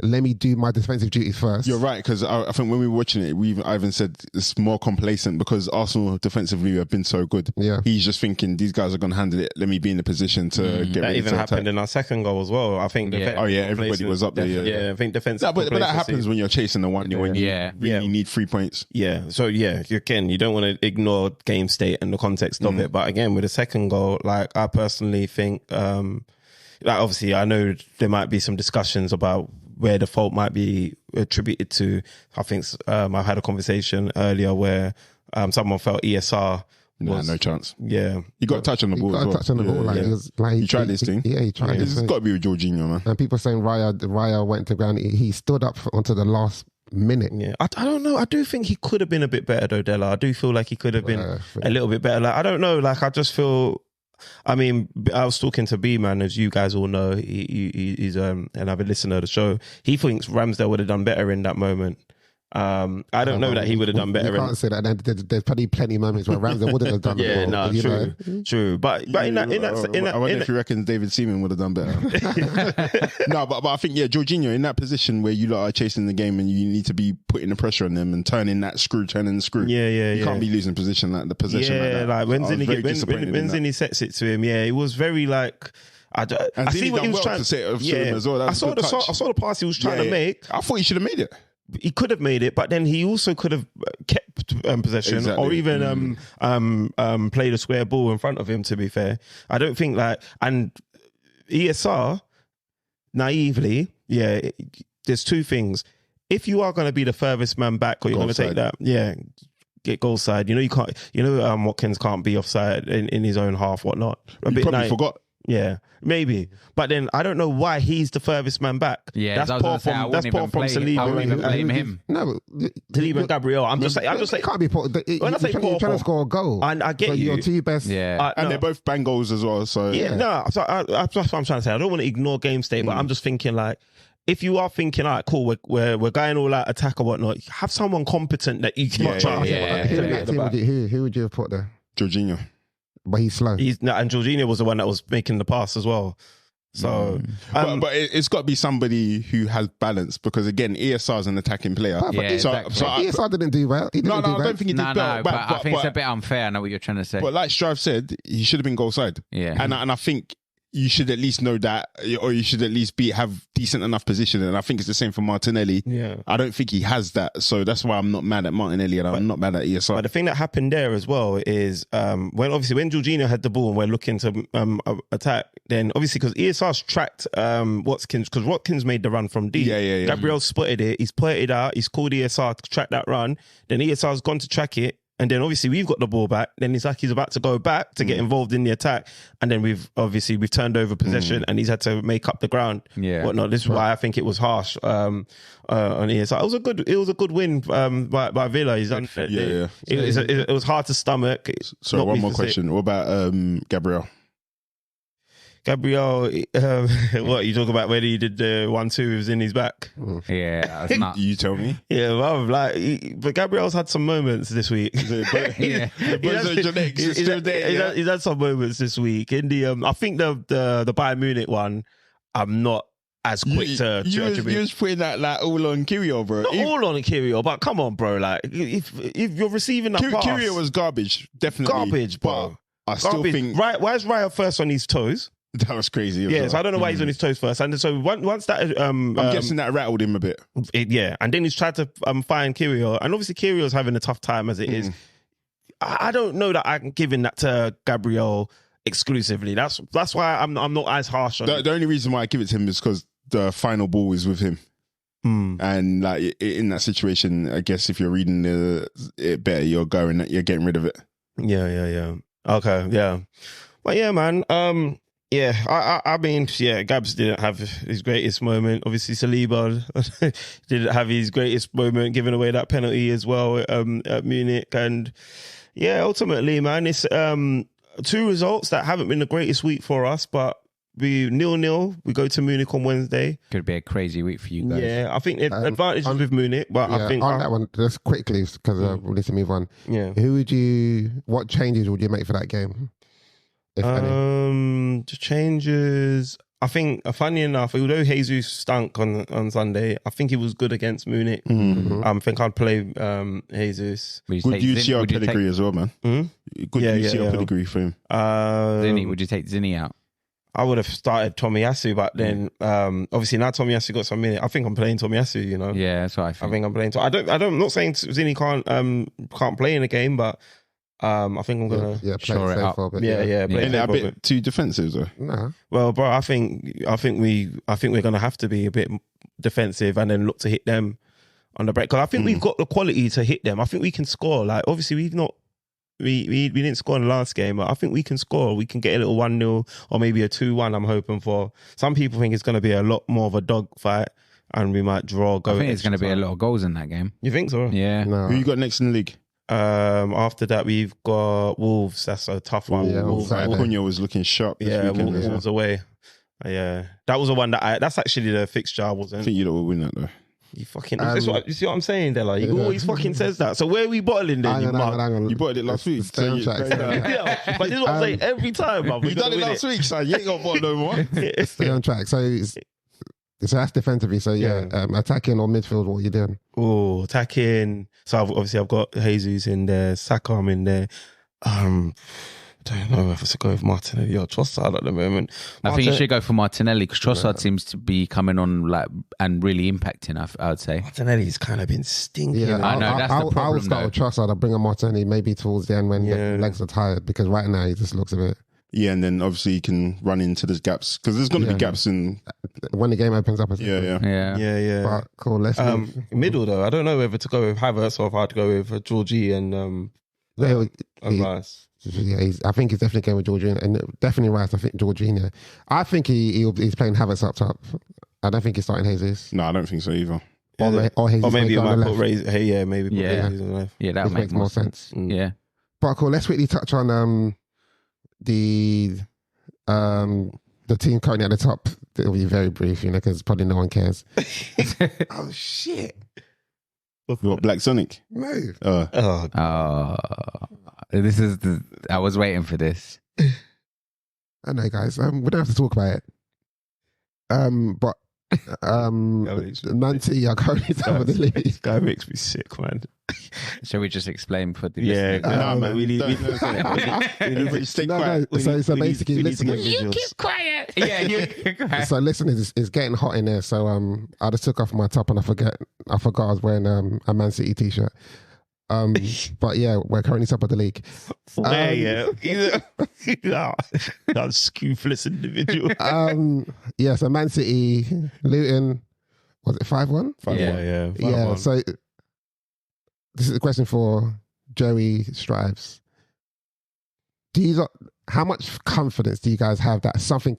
let me do my defensive duties first.
You're right, because I think when we were watching it, I even said it's more complacent because Arsenal defensively have been so good.
Yeah.
He's just thinking these guys are going to handle it. Let me be in a position to get
That
ready
even
to
happened
attack.
in our second goal as well. I think.
Everybody was up there.
Yeah, I think defense.
But that happens when you're chasing the one when you really need 3 points.
Yeah. So again, you don't want to ignore game state and the context of it. But again, with the second goal, like I personally think, like obviously I know there might be some discussions about where the fault might be attributed to. I think I've had a conversation earlier where someone felt ESR.
No chance.
Yeah,
he got a touch on the ball.
He got a touch on the ball.
He tried this thing.
Yeah, he tried.
This has got to be with Jorginho, man.
And people saying Raya went to ground. He stood up onto the last minute.
Yeah, I don't know. I do think he could have been a bit better, though, Della. I do feel like he could have been a little bit better. Like I don't know. Like I just feel. I mean, I was talking to B-Man, as you guys all know. He's another listener of the show. He thinks Ramsdale would have done better in that moment. I don't know that he would have done better.
You can't say that. There's probably plenty of moments where Ramsdale wouldn't have done better.
Yeah, true. But in that,
I wonder if you reckon David Seaman would have done better. No, but I think Jorginho in that position where you lot are chasing the game and you need to be putting the pressure on them and turning the screw. You can't be losing position like the possession.
Yeah,
like that.
when Zinni sets it to him, it was very like. I see what he was trying to say.
As well.
I saw the pass he was trying to make.
I thought he should have made it.
He could have made it, but then he also could have kept possession or even played a square ball in front of him, to be fair. I don't think and ESR, naively, there's two things. If you are going to be the furthest man back or you're going to take that, get goal side. You can't, Watkins can't be offside in his own half, whatnot.
You probably forgot.
Yeah, maybe. But then I don't know why he's the furthest man back.
Yeah,
that's poor from Saliba.
I wouldn't even blame him.
No,
Saliba and Gabriel. I'm just saying.
Can't be poor.
When I say poor,
you're trying to score a goal.
And I get you.
Your two best.
Yeah,
and they're both bang goals as well. So
that's what I'm trying to say. I don't want to ignore game state, but I'm just thinking like, if you are thinking, all right, cool, we're going all out attack or whatnot, have someone competent that you can trust.
Who would you have put there?
Jorginho.
But he's slow.
And Jorginho was the one that was making the pass as well. So,
but it's got to be somebody who has balance because again, ESR is an attacking player.
ESR didn't do well.
I don't think he did well.
But I think it's a bit unfair. I know what you're trying to say.
But like Strive said, he should have been goal side.
Yeah,
and I think you should at least know that, or you should at least have decent enough position. And I think it's the same for Martinelli.
Yeah,
I don't think he has that, so that's why I'm not mad at Martinelli and I'm not mad at ESR.
But the thing that happened there as well is when Jorginho had the ball and we're looking to attack, then obviously because ESR's tracked Watkins, because Watkins made the run from deep.
Yeah.
Gabriel spotted it. He's put it out. He's called ESR to track that run. Then ESR's gone to track it. And then obviously we've got the ball back. Then it's like he's about to go back to get involved in the attack. And then we've turned over possession and he's had to make up the ground. Yeah. Whatnot. This is why I think it was harsh on ESR. It was a good win by Villa. He's done it was hard to stomach.
So one more question. What about Gabriel?
Gabriel, what you talk about? Whether he did the 1-2 was in his back?
Yeah, that's not.
You tell me.
Yeah, well, but Gabriel's had some moments this week. He's had some moments this week. In the, I think the Bayern Munich one, I'm not as quick to attribute.
You was putting that like all on Kyrgios, bro.
Not all on Kyrgios, but come on, bro. Like if you're receiving that pass,
Kyrgios was garbage, definitely
garbage, bro.
But I still think
why is Raya first on his toes?
That was crazy.
Yeah, so I don't know why he's on his toes first. And so once that... I'm
guessing that rattled him a bit.
And then he's tried to find Kyrgios. And obviously Kyrgios having a tough time as it is. I don't know that I'm giving that to Gabriel exclusively. That's why I'm not as harsh on
the only reason why I give it to him is because the final ball is with him. And like in that situation, I guess if you're reading it better, you're getting rid of it.
Yeah. Okay, yeah. But yeah, man. I mean, Gabs didn't have his greatest moment. Obviously, Saliba didn't have his greatest moment, giving away that penalty as well at Munich. And yeah, ultimately, man, it's 2 results that haven't been the greatest week for us, but we 0-0. We go to Munich on Wednesday.
Could be a crazy week for you guys.
Yeah, I think the advantage is with Munich, but I think
on that one, just quickly because we need to move on.
Yeah,
what changes would you make for that game?
The changes, I think, funny enough, although Jesus stunk on Sunday, I think he was good against Munich. I think I'd play Jesus.
Good UCL pedigree as well, man. Good UCL pedigree for him.
Zinni, would you take Zinni out?
I would have started Tomiyasu, but then obviously now Tomiyasu got some minutes. I think I'm playing Tomiyasu. You know.
Yeah, that's what I think.
I think I'm playing. I'm not saying Zinni can't play in a game, but I think I'm gonna
play it up.
Play
it a bit too defensive though.
Nah.
Well, bro, I think we're gonna have to be a bit defensive and then look to hit them on the break, because I think we've got the quality to hit them. I think we can score. Like, obviously we've not. We didn't score in the last game, but I think we can score. We can get a little 1-0 or maybe a 2-1. I'm hoping for. Some people think it's going to be a lot more of a dog fight, and we might draw.
I think it's going to be a lot of goals in that game.
You think so?
Yeah.
No.
Who you got next in the league?
After that, we've got Wolves. That's a tough one.
Yeah,
Wolves.
Cunha was looking sharp this weekend.
Wolves away. Yeah, that was the one that's actually the fixture I wasn't.
I think you don't will win that though.
You fucking. You see what I'm saying, Della? You always fucking says that. So where are we bottling then?
Hang on.
You bottled it last week.
Stay on track.
Yeah, but this is what I'm saying every time, man.
You done it last week, so you ain't got bottle no more.
Stay on track. So that's defensively. So attacking or midfield, what are you doing?
Oh, attacking. So I've got Jesus in there, Saka I'm in there. Don't know if I should go with Martinelli or Trossard at the moment.
I think you should go for Martinelli, because Trossard seems to be coming on and really impacting. I would say
Martinelli's kind of been stinking.
Yeah,
I know that's the problem.
I would start with Trossard. I'll bring on Martinelli maybe towards the end when the legs are tired, because right now he just looks a bit.
Yeah, and then obviously you can run into the gaps, because there's going to be gaps in
when the game opens up.
Yeah.
But cool. Let's
middle though. I don't know whether to go with Havertz or if I'd go with Georgie and Rice.
Yeah, I think he's definitely going with Jorginho, and definitely Rice. I think Jorginho. I think he's playing Havertz up top. I don't think he's starting Jesus.
No, I don't think so either.
Or
maybe you might put
Jesus
on the left.
Yeah, that
makes more sense.
Yeah.
But cool. Let's quickly touch on the team currently at the top. It'll be very brief, because probably no one cares.
Oh shit!
What, Black Sonic?
No.
This is I was waiting for this.
I know, guys. We don't have to talk about it. But Man City are currently top of the league.
This guy makes me sick, man.
Shall we just explain for the
listeners?
Man.
We need
stay quiet.
So basically, listen.
You keep quiet. Yeah, you keep quiet.
So listen, it's getting hot in there. So I just took off my top and I forgot I was wearing a Man City t-shirt. But yeah, we're currently top of the league.
That scrupulous individual.
So Man City, Luton, was it 5-1?
Yeah. 5-1.
Yeah. So this is a question for Joey Strives. How much confidence do you guys have that something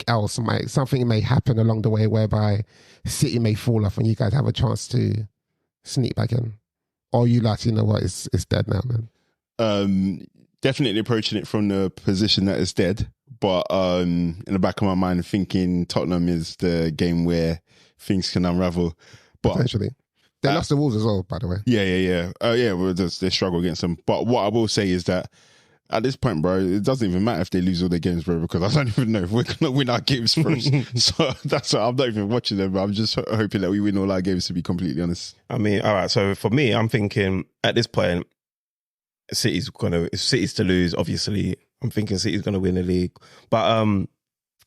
may happen along the way whereby City may fall off and you guys have a chance to sneak back in? Or you you know what, it's dead now, man?
Definitely approaching it from the position that it's dead. But in the back of my mind, thinking Tottenham is the game where things can unravel. But
potentially. They lost the Wolves as well, by the way.
Yeah. Well, they struggle against them. But what I will say is that at this point, bro, it doesn't even matter if they lose all their games, bro, because I don't even know if we're going to win our games first. So that's why I'm not even watching them, but I'm just hoping that we win all our games, to be completely honest.
I mean, all right, so for me, I'm thinking at this point, if City's to lose, obviously, I'm thinking City's going to win the league. But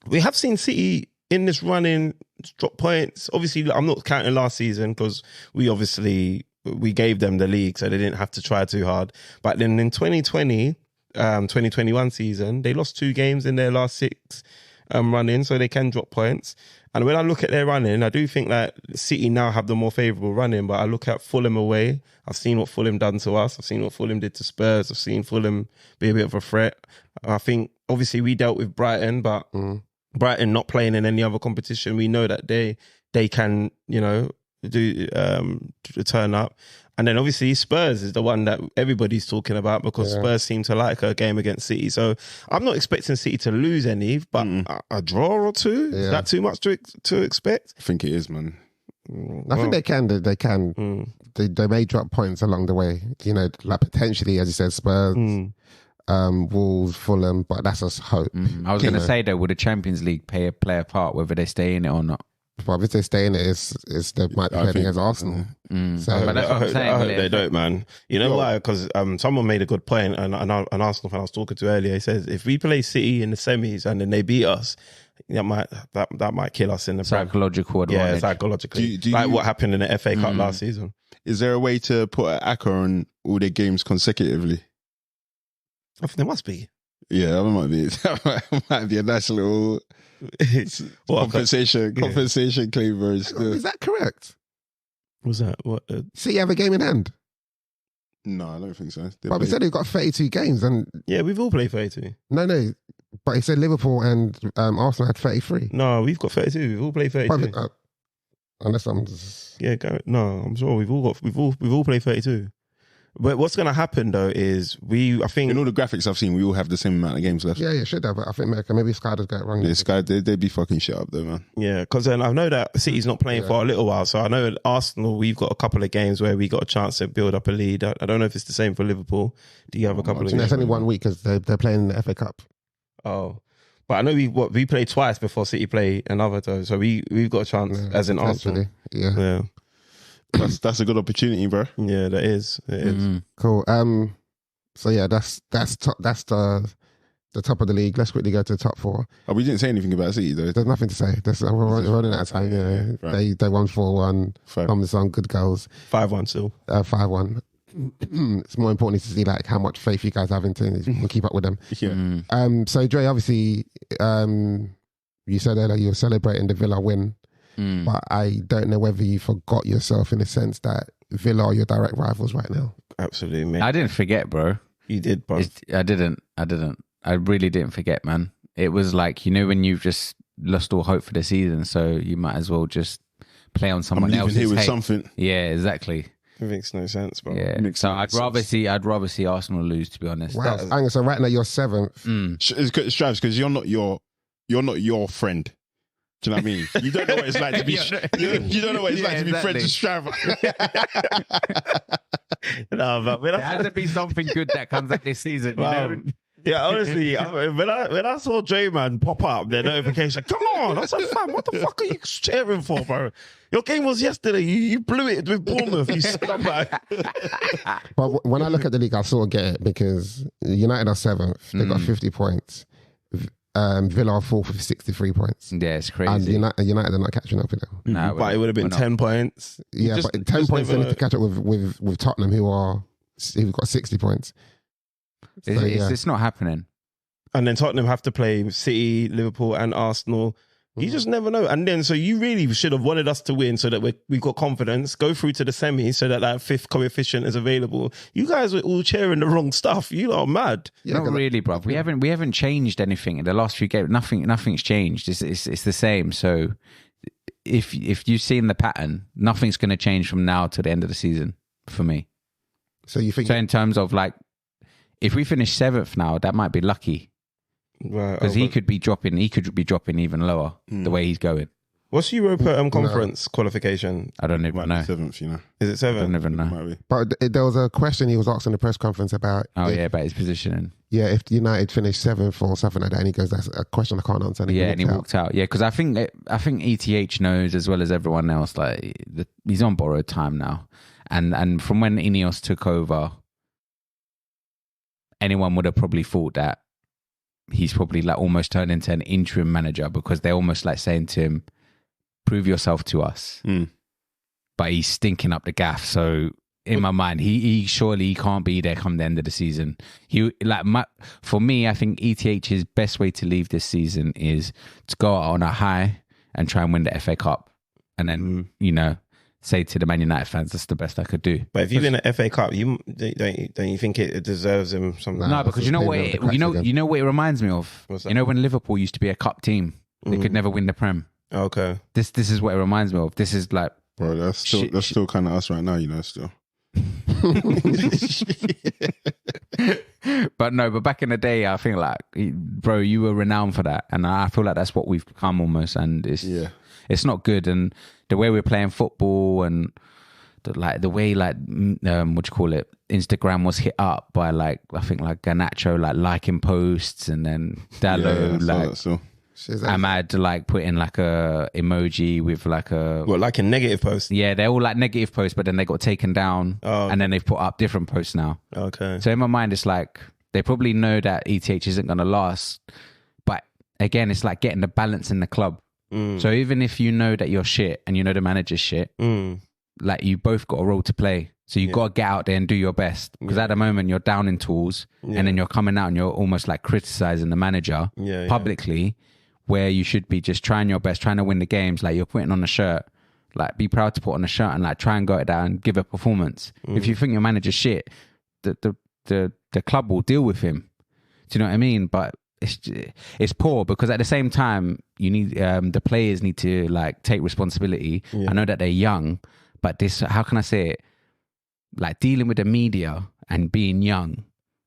we have seen City in this running drop points. Obviously, I'm not counting last season because we gave them the league, so they didn't have to try too hard. But then in 2021 season, they lost 2 games in their last 6 running, so they can drop points. And when I look at their running, I do think that City now have the more favourable running, but I look at Fulham away. I've seen what Fulham done to us. I've seen what Fulham did to Spurs. I've seen Fulham be a bit of a threat. I think, obviously, we dealt with Brighton, but Brighton not playing in any other competition, we know that they can, turn up. And then obviously Spurs is the one that everybody's talking about because Spurs seem to like a game against City. So I'm not expecting City to lose any, but a draw or 2? Is that too much to expect?
I think it is, man.
I think they can. They may drop points along the way. Like potentially, as you said, Spurs. Wolves, Fulham, but that's just hope.
I was going to say though, would the Champions League play a part whether they stay in it or not?
But if they stay in it, they might be playing against Arsenal.
So, but that's what I'm saying.
I hope they don't, man. You know why? Because someone made a good point, and an Arsenal fan I was talking to earlier, he says, if we play City in the semis and then they beat us, that might kill us in the
psychological advantage.
Yeah, psychologically.
Do
like
you-
what happened in the FA Cup last season.
Is there a way to put an acca on all their games consecutively?
I think there must be.
Yeah, that might be. That might be a nice little compensation claim, bro.
Is that correct?
Was that what?
City have a game in hand.
No, I don't think so.
But we said they've got 32 games, and
Yeah, we've all played 32.
no. But he said Liverpool and Arsenal had 33.
No, we've got 32. We've all played 32.
But, unless I'm just...
Yeah, no, I'm sure we've all played 32. But what's going to happen though is I think
in all the graphics I've seen, we all have the same amount of games left.
Yeah, should have. But I think maybe Sky does get it wrong.
Yeah, Sky, they'd be fucking shit up there, man.
Yeah, because then I know that City's not playing for a little while. So I know at Arsenal, we've got a couple of games where we got a chance to build up a lead. I don't know if it's the same for Liverpool. Do you have a couple of games?
It's only 1 week because they're playing in the FA Cup.
Oh. But I know we played twice before City play another though. So we've got a chance as in Arsenal.
Yeah.
That's a good opportunity, bro.
Yeah, that is. It is.
Cool. So yeah, that's the top of the league. Let's quickly go to the top four.
Oh, we didn't say anything about City though.
There's nothing to say. We're running out of time. Yeah.
Right.
They won 4-1.
Fair.
From some good goals.
5-1 still.
5-1. It's more important to see like how much faith you guys have into keep up with them.
Yeah.
So Dre, obviously, you said earlier you were celebrating the Villa win, but I don't know whether you forgot yourself in the sense that Villa are your direct rivals right now.
Absolutely, mate.
I didn't forget, bro.
You did, bro.
I didn't. I really didn't forget, man. It was like, when you've just lost all hope for the season, so you might as well just play on someone else's
here with
hate.
something.
Yeah, exactly.
It makes no sense, bro.
Yeah. So I'd rather see Arsenal lose, to be honest.
Wow. Hang on, so right now you're 7th.
It's Travis, because you're not your friend. Do you know what I mean? You don't know what it's like to be. You don't know what it's like to be friends with Strava.
No, but
There has to be something good that comes up this season. You know?
Yeah, honestly, when I saw J-Man pop up, their notification, come on, I said, fam, what the fuck are you cheering for, bro? Your game was yesterday. You blew it with Bournemouth, you scumbag.
But when I look at the league, I sort of get it because United are 7th. They've got 50 points. Villa are 4th with 63 points.
Yeah, it's crazy.
And United are not catching up with them.
Nah,
But it would have been 10 points.
Yeah, but 10 points they need to catch up with Tottenham, who've got 60 points. So,
it's not happening.
And then Tottenham have to play City, Liverpool and Arsenal. You just never know. And then, so you really should have wanted us to win so that we've got confidence, go through to the semis so that 5th coefficient is available. You guys were all cheering the wrong stuff. You are mad.
Yeah,
Not really, bruv. We haven't changed anything in the last few games. Nothing's changed. It's the same. So if you've seen the pattern, nothing's going to change from now to the end of the season for me.
So you think?
So in terms of like, if we finish 7th now, that might be lucky.
Right.
Because he could be dropping even lower the way he's going.
What's Europa conference qualification?
I don't even know.
7th, you know.
Is it 7?
I don't even know.
Might be.
But there was a question he was asked in the press conference about.
About his positioning.
Yeah, if United finished 7th or something like that, and he goes, "That's a question I can't answer." And
he walked out. Yeah, because I think ETH knows as well as everyone else. Like he's on borrowed time now, and from when Ineos took over, anyone would have probably thought that he's probably like almost turned into an interim manager because they're almost like saying to him, prove yourself to us. But he's stinking up the gaff. So in my mind, he surely can't be there come the end of the season. For me, I think ETH's best way to leave this season is to go out on a high and try and win the FA Cup. And then, say to the Man United fans, that's the best I could do.
But if you win an FA Cup, don't you think it deserves him something?
No, because you know what it reminds me of.
What's that?
You know when Liverpool used to be a cup team, they could never win the Prem.
Okay.
This is what it reminds me of. This is like,
Bro, that's still kind of us right now, still.
But back in the day, I think like, bro, you were renowned for that, and I feel like that's what we've become almost, and it's not good. And the way we're playing football and the way what you call it, Instagram was hit up by like, I think like Garnacho like liking posts, and then Dallo Ahmad like putting like a emoji with like a
like a negative post.
Yeah, they're all like negative posts, but then they got taken down, and then they've put up different posts now.
Okay.
So in my mind, it's like they probably know that ETH isn't going to last, but again, it's like getting the balance in the club. So even if you know that you're shit and you know the manager's shit, like you both got a role to play. So you got to get out there and do your best, because at the moment you're down in tools, and then you're coming out and you're almost like criticizing the manager publicly, where you should be just trying your best, trying to win the games. Like you're putting on a shirt, like be proud to put on a shirt and like try and go out there and give a performance. If you think your manager's shit, the club will deal with him. Do you know what I mean? But it's poor, because at the same time you need the players need to like take responsibility. I know that they're young, but this, how can I say it? Like dealing with the media and being young,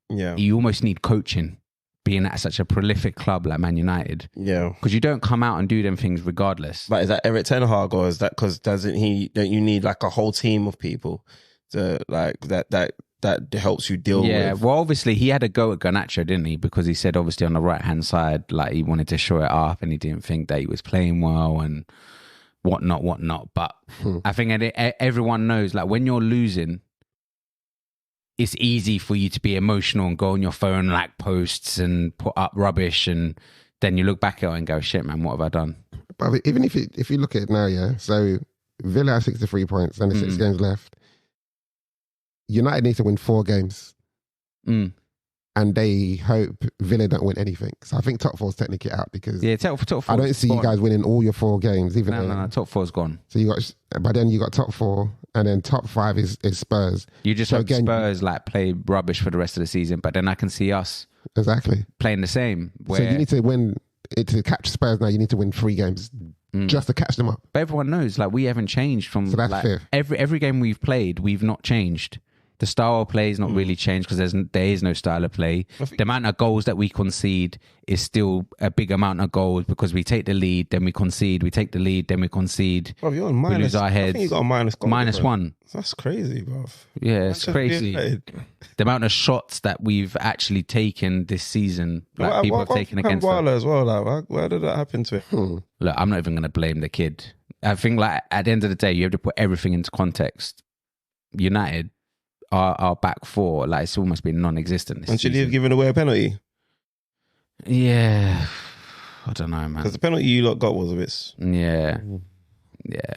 you almost need coaching. Being at such a prolific club like Man United, because you don't come out and do them things regardless.
Like, is that Eric Ten Hag, or is that because don't you need like a whole team of people to like that helps you deal with?
Yeah, well, obviously he had a go at Garnacho, didn't he? Because he said obviously on the right hand side, like he wanted to show it up, and he didn't think that he was playing well and whatnot. But I think everyone knows, like when you're losing, it's easy for you to be emotional and go on your phone, like posts and put up rubbish, and then you look back at it and go, shit, man, what have I done?
But even if you look at it now, so Villa have 63 points and 6 games left. United need to win 4 games. And they hope Villa don't win anything. So I think top 4 is technically out, because
top 4.
I don't see you guys winning all your 4 games.
No, top 4's gone.
So but then you got top 4, and then top 5 is Spurs.
You just hope Spurs like play rubbish for the rest of the season, but then I can see us playing the same.
So you need to win to catch Spurs now. You need to win 3 games just to catch them up.
But everyone knows, like we haven't changed from.
So that's
like,
fair.
Every game we've played, we've not changed. The style of play is not really changed, because there is no style of play. The amount of goals that we concede is still a big amount of goals, because we take the lead, then we concede. We take the lead, then we concede.
Bro, you're on minus,
we lose our heads.
I think you got a minus goal.
-1.
That's crazy, bro.
Yeah, it's crazy. The amount of shots that we've actually taken this season, like people have taken against us.
As well, like, where did that happen to him?
Look, I'm not even going to blame the kid. I think like at the end of the day, you have to put everything into context. United, our back 4, like it's almost been non-existent.
And should he have given away a penalty?
Yeah, I don't know, man.
Because the penalty you lot got was a bit.
Yeah.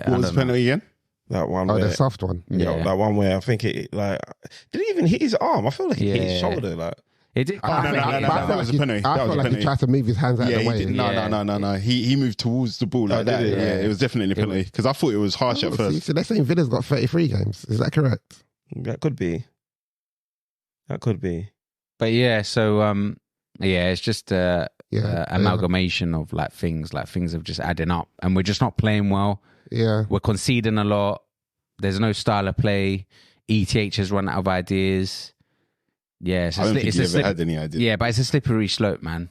What was the penalty again?
That one.
The soft one.
Yeah, that one where I think it like did he even hit his arm? I feel like he hit his shoulder. Like
it did.
That was a penalty.
I felt like he tried to move his hands out of the way.
No. He moved towards the ball like that. Yeah, it was definitely a penalty, because I thought it was harsh at first.
So they're saying Villa's got 33 games. Is that correct?
That could be.
But yeah, so it's just amalgamation of like things are just adding up, and we're just not playing well.
Yeah,
we're conceding a lot. There's no style of play. ETH has run out of ideas. Yeah,
I don't think he ever had any ideas.
Yeah, but it's a slippery slope, man.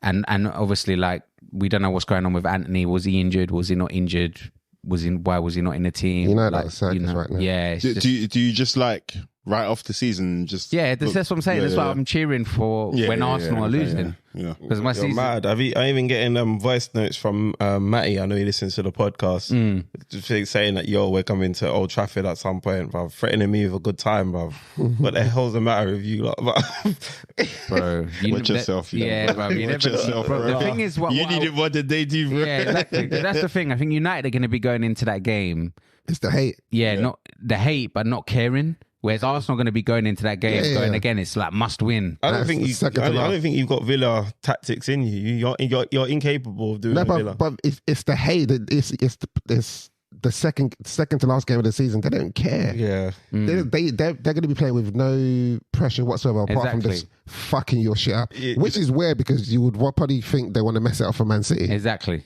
And obviously, like we don't know what's going on with Anthony. Was he injured? Was he not injured? Why was he not in the team?
You know, like, that's circus right now.
Yeah.
Do you just like right off the season just?
Yeah, that's what I'm saying. That's why I'm cheering for when Arsenal are losing.
Yeah.
Because my season.
Mad. I even getting voice notes from Matty. I know he listens to the podcast. Just saying that we're coming to Old Trafford at some point, bro. Threatening me with a good time, bro. What the hell's the matter with you, lot,
bro?
Watch yourself.
Yeah, bro. You
Watch yourself, bro.
The thing is,
you needed what did they do, bro?
Yeah, exactly. That's the thing. I think United are going to be going into that game.
It's the hate.
Yeah, not the hate, but not caring. Whereas Arsenal going to be going into that game again. It's like must win.
I don't think you've got Villa tactics in you. You're incapable of doing Villa.
But it's the hate. It's the second to last game of the season. They don't care.
Yeah,
they're going to be playing with no pressure whatsoever, apart from just fucking your shit up. Which is weird, because you would probably think they want to mess it up for Man City.
Exactly.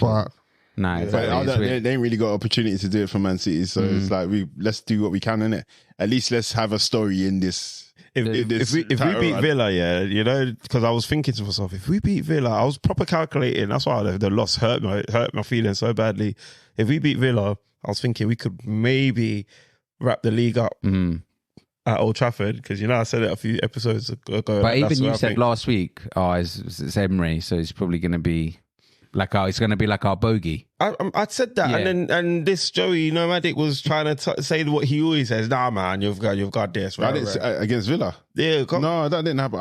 But
no, exactly.
They ain't really got opportunity to do it for Man City, so it's like let's do what we can, innit? At least let's have a story in this.
If we beat Villa, because I was thinking to myself, if we beat Villa, I was proper calculating. That's why the loss hurt my feelings so badly. If we beat Villa, I was thinking we could maybe wrap the league up at Old Trafford, because I said it a few episodes ago.
But even
that's what
you
I
said
think.
last week, it's Emery, so it's probably going to be it's going to be like our bogey.
I said that,
Yeah.
and this Joey Nomadic was trying to say what he always says. Nah, man, you've got this.
I
Right,
didn't
right.
say, against Villa.
Yeah,
No, that didn't happen.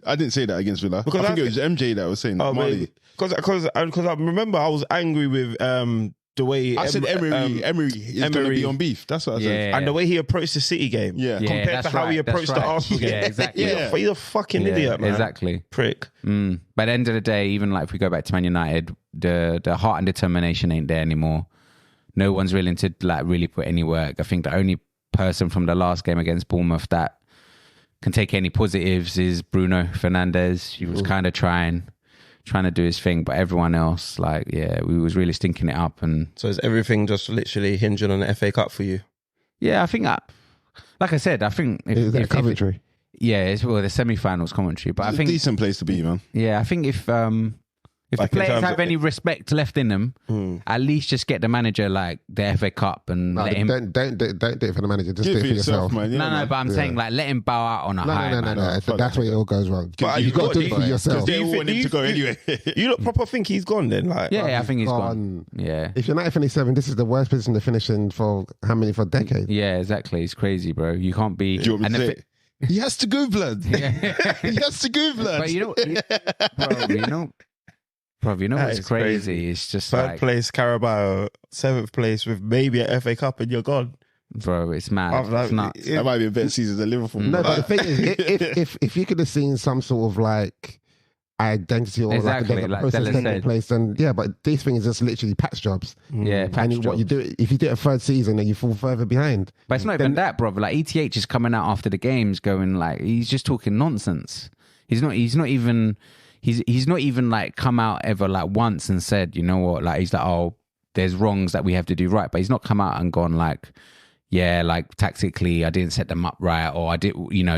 I didn't say that against Villa.
Because
I think
I
it was MJ that was saying that. Marley.
because I remember I was angry with the way
I said Emery is going to
Emery.
be on beef. That's what I said.
and the way he approached the City game,
Yeah.
compared
that's
to how he
right, that's
approached the
right.
Arsenal game.
Yeah, exactly.
He's a fucking idiot, man.
Exactly.
Prick.
But at the end of the day, even like if we go back to Man United, the heart and determination ain't there anymore. No one's willing to like really put any work. I think the only person from the last game against Bournemouth that can take any positives is Bruno Fernandes. He was kind of trying to do his thing, but everyone else, we was really stinking it up. And
So is everything just literally hinging on the FA Cup for you?
yeah, I think like I said, I think
Is that commentary?
it's the semi-finals commentary. But I
It's
think
a decent place to be, man.
I think if the
Like in
players
terms
have
of-
any respect left in them, at least just get the manager like the FA Cup and
No,
let him.
don't do it for the manager. Just
Do
do
it for yourself, man. Yeah,
No,
man.
but I'm saying like let him bow out on a high.
No.
man.
That's where it all goes wrong.
But
You've got to do it
do
for
you-
yourself.
do
They
you
all
think-
want him
do
to go
you-
anyway.
You don't proper think he's gone then? Like,
Yeah, I think he's gone. Yeah,
If United finish 7th, this is the worst position to finish in for how many? For a decade.
yeah, exactly. It's crazy, bro. You can't be.
Do you want me to say it? He has to go, blood.
Yeah.
He has to go, blood.
But you know
That
what's
is
crazy?
crazy.
It's just
third
like,
place Carabao, 7th place with maybe an FA Cup, and you're gone.
bro, it's mad.
I'm like,
It's nuts.
That might be a better season than Liverpool.
No, but the thing is, if you could have seen some sort of like identity or
Exactly,
like a
like
process
Della
taking
said.
place, then yeah, but these things are just literally patch jobs.
Yeah, patch
And what
jobs.
you do, if you do it a third season, then you fall further behind.
But it's not even that, bro. Like ETH is coming out after the games, going like he's just talking nonsense. He's not even like come out ever like once and said, you know what, like he's like, oh, there's wrongs that we have to do right. But he's not come out and gone like, yeah, like tactically I didn't set them up right, or I did,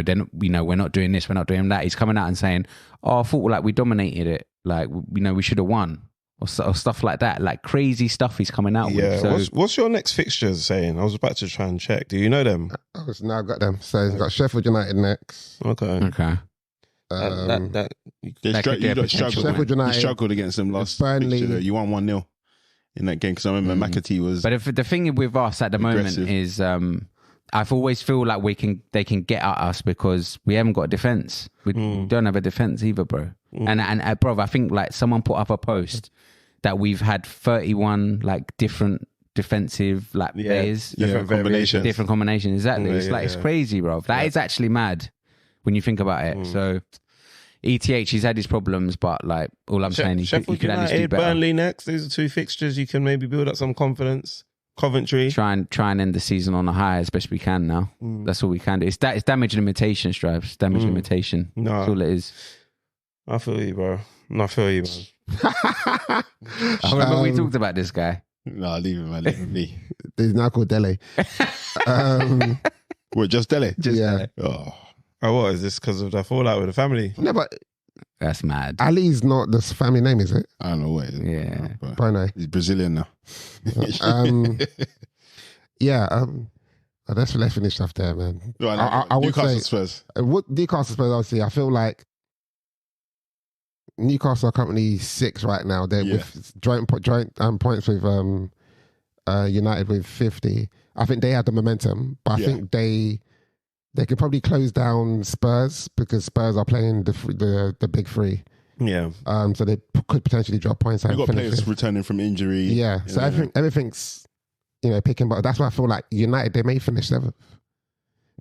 then we're not doing this, we're not doing that. He's coming out and saying, oh, I thought like we dominated it, like we should have won, or stuff like that, like crazy stuff he's coming out
Yeah.
with. So
What's your next fixtures saying? I was about to try and check. Do you know them?
Oh, so now I've got them. So he's got Sheffield United next.
Okay.
okay.
That
That could be a potential
Sheffield
You
United,
struggled against them last
Burnley.
fixture, though. You won 1-0 in that game because I remember McAtee was.
But if the thing with us at the
Aggressive.
moment is, I've always feel like they can get at us because we haven't got a defense. We don't have a defense either, bro. And bro, I think like someone put up a post that we've had 31 like different defensive like players,
different
combinations.
different combinations. Exactly.
Yeah,
It's like
yeah,
it's
yeah.
crazy, bro. That is actually mad when you think about it. So. ETH, he's had his problems, but like all I'm saying, he
Sheffield
could at least do
United,
better.
Burnley next. These are 2 fixtures. You can maybe build up some confidence. Coventry.
Try and end the season on a high as best we can now. That's all we can do. It's damage limitation, Stripes. Damage limitation.
No.
That's all it is.
I feel you, bro. I feel you, man.
I remember we talked about this guy.
Nah, leave him, man. Leave him be.
he's now called Dele.
What, just Dele?
Yeah.
Oh.
Oh, what is this? Because of the fallout with the family?
No, but
That's mad.
Ali's not the family name, is it?
I don't know what it is.
Yeah.
But
Bruno.
he's Brazilian now.
Yeah. Let's finish off there, man.
Right,
I would
Newcastle
say
Spurs.
what Newcastle Spurs. Obviously, I feel like Newcastle are currently 6 right now. They're with joint points with United with 50. I think they have the momentum, but I think they could probably close down Spurs because Spurs are playing the big 3.
Yeah.
So they could potentially drop points.
You've
and
got
finish
players
fifth.
returning from injury.
Yeah. So everything's picking, but that's why I feel like United, they may finish 7th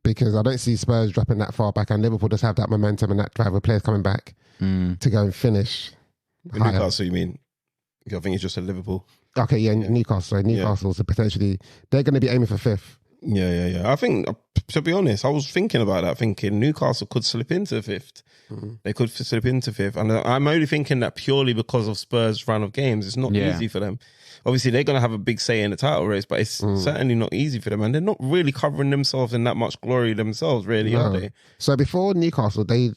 because I don't see Spurs dropping that far back, and Liverpool just have that momentum and that drive with players coming back to go and finish.
In
higher.
Newcastle, you mean? I think it's just a Liverpool.
Okay, yeah, Newcastle. So Newcastle's potentially, they're going to be aiming for 5th.
Yeah. I think, to be honest, I was thinking about that, thinking Newcastle could slip into 5th. They could slip into 5th. And I'm only thinking that purely because of Spurs' run of games. It's not easy for them. Obviously, they're going to have a big say in the title race, but it's certainly not easy for them. And they're not really covering themselves in that much glory themselves, really, are they?
So before Newcastle, who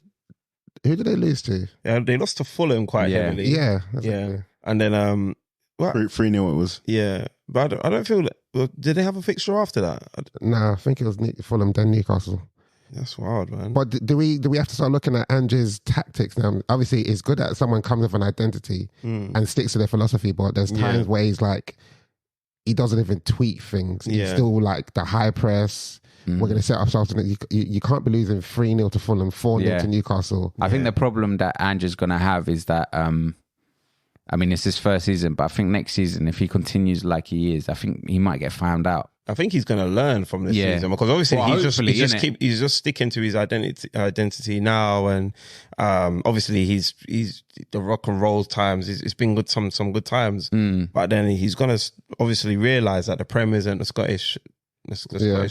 did they lose to?
Yeah, they lost to Fulham quite heavily.
Yeah.
Yeah. And then,
3-0 it was.
yeah. But I don't feel that Did they have a fixture after that?
Nah, I think it was Fulham, then Newcastle.
That's wild, man.
But do we have to start looking at Ange's tactics now? Obviously, it's good that someone comes with an identity and sticks to their philosophy, but there's times where he's like, he doesn't even tweet things. He's still like the high press. We're going to set ourselves. You can't be losing 3-0 to Fulham, 4-0 to Newcastle.
I think the problem that Ange's going to have is that, I mean, it's his first season, but I think next season, if he continues like he is, I think he might get found out.
I think he's going to learn from this season because obviously he's just sticking to his identity now, and obviously he's the rock and roll times. It's been good some good times, but then he's going to obviously realise that the Prem isn't the Scottish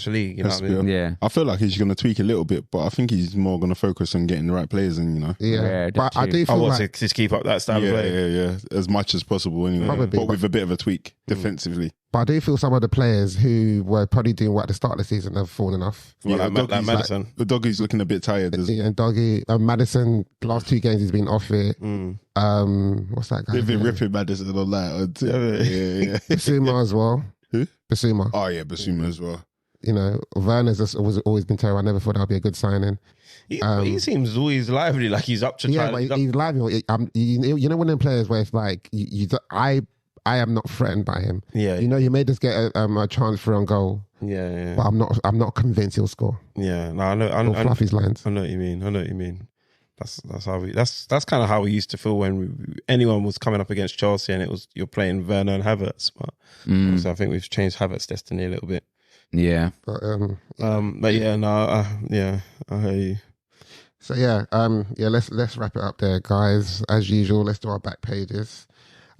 league. You know what I mean?
Yeah,
I feel like he's going to tweak a little bit, but I think he's more going to focus on getting the right players in.
But I do feel like
to just keep up that style of play.
as much as possible anyway.
Probably,
but with a bit of a tweak defensively.
But I do feel some of the players who were probably doing what at the start of the season have fallen off.
Like Madison.
The doggy's looking a bit tired.
And Doggy, Madison, last 2 games he's been off it. What's that guy?
They've been ripping Madison on that. Yeah.
Basuma as well.
Who?
Basuma.
Oh yeah, Basuma as well.
You know, Werner's always been terrible. I never thought that would be a good signing.
He seems always lively, like he's up to try.
Yeah, but he's lively. You know, one of them players where it's like, I am not threatened by him.
Yeah.
You know, he made us get a chance for on goal.
Yeah.
But I'm not convinced he'll score.
Yeah. No, I know.
Or Fluffy's lines.
I know what you mean. That's how that's kind of how we used to feel when anyone was coming up against Chelsea and you're playing Werner and Havertz. But so I think we've changed Havertz's destiny a little bit.
Yeah.
But
I hear you.
So let's wrap it up there, guys. As usual, let's do our back pages.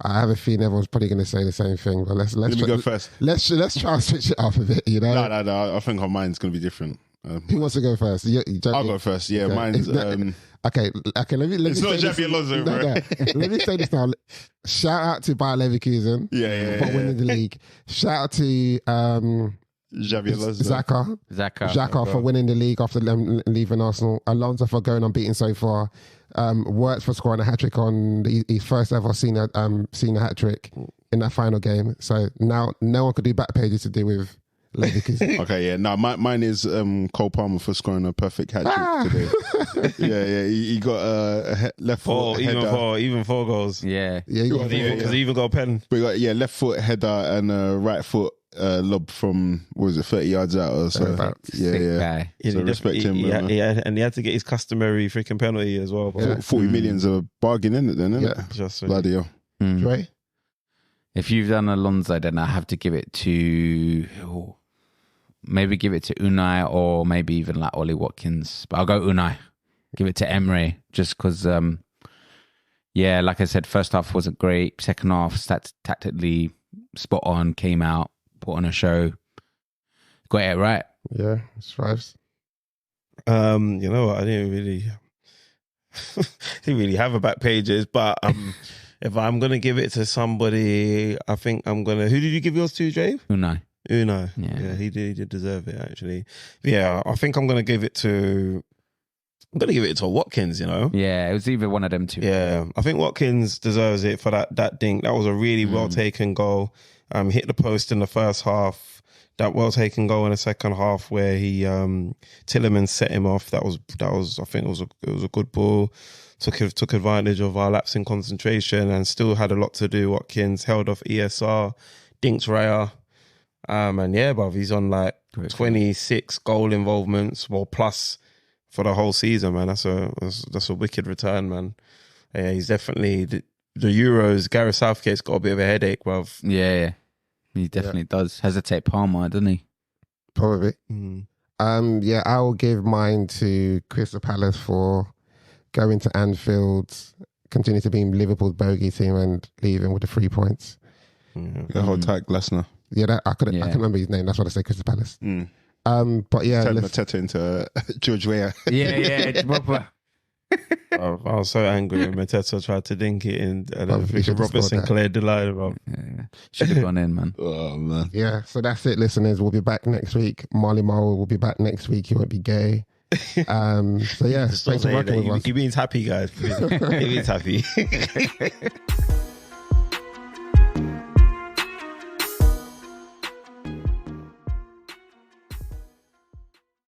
I have a feeling everyone's probably going to say the same thing, but let's
Let me go first.
Let's try and switch it up a bit. You know,
No. I think our mind's going to be different.
Who wants to go first?
I'll go first. Yeah,
okay.
Mine's.
Okay. Let me.
It's not
say
Xabi Alonso, bro.
No. Let me say this now. Shout out to Bayer Leverkusen for winning the league. Shout out to
Xabi Alonso.
Xhaka for winning the league after leaving Arsenal. Alonso for going unbeaten so far. Works for scoring a hat-trick on his first ever senior hat-trick in that final game. So now no one could do back pages to do with Leverkusen.
Okay, yeah. No, mine is Cole Palmer for scoring a perfect hat-trick today. Yeah. He got a left foot header.
Even 4 goals.
Yeah.
Because he even got a pen.
We got left foot header and right foot lob from 30 yards out or so.
Guy.
So respect him.
And he had to get his customary freaking penalty as well.
40 million's a bargain, isn't it? Then, isn't it?
Just
bloody hell.
Dre?
If you've done Alonso, then I have to give it to maybe give it to Unai or maybe even like Ollie Watkins. But I'll go Unai. Give it to Emre just because, like I said, first half wasn't great. Second half, tactically spot on, came out, put on a show. Got it right.
Yeah, strives.
You know what? I didn't really have a back pages, but if I'm gonna give it to somebody, I think I'm gonna. Who did you give yours to, Jay?
Unai.
Yeah, he did deserve it actually. Yeah, I think I'm gonna give it to Watkins. You know.
Yeah, it was either one of them two.
Yeah, I think Watkins deserves it for that dink. That was a really well taken goal. Hit the post in the first half. That well taken goal in the second half where he Tielemans set him off. That was I think it was a good ball. Took advantage of our lapse in concentration and still had a lot to do. Watkins held off ESR, dinked Raya. And yeah, bruv, he's on like 26 goal involvements, plus for the whole season, man. That's a wicked return, man. Yeah, he's definitely the Euros. Gareth Southgate's got a bit of a headache, bruv.
Yeah, he definitely does. Hesitate Palmer, doesn't he?
Probably. I will give mine to Crystal Palace for going to Anfield, continue to be Liverpool's bogey team and leaving with the 3 points.
The whole tag Lesnar.
Yeah, I couldn't remember his name. That's what I say, Crystal Palace. But yeah,
turn Mateta into George Weah.
Yeah, proper.
I was so angry when Mateta tried to dink it in, and I think Robertson cleared the line.
Should have gone in, man.
Oh man.
Yeah, so that's it, listeners. We'll be back next week. Marley Marl will be back next week. He won't be gay. So yeah, thanks for working with us.
He means happy, guys. He means happy.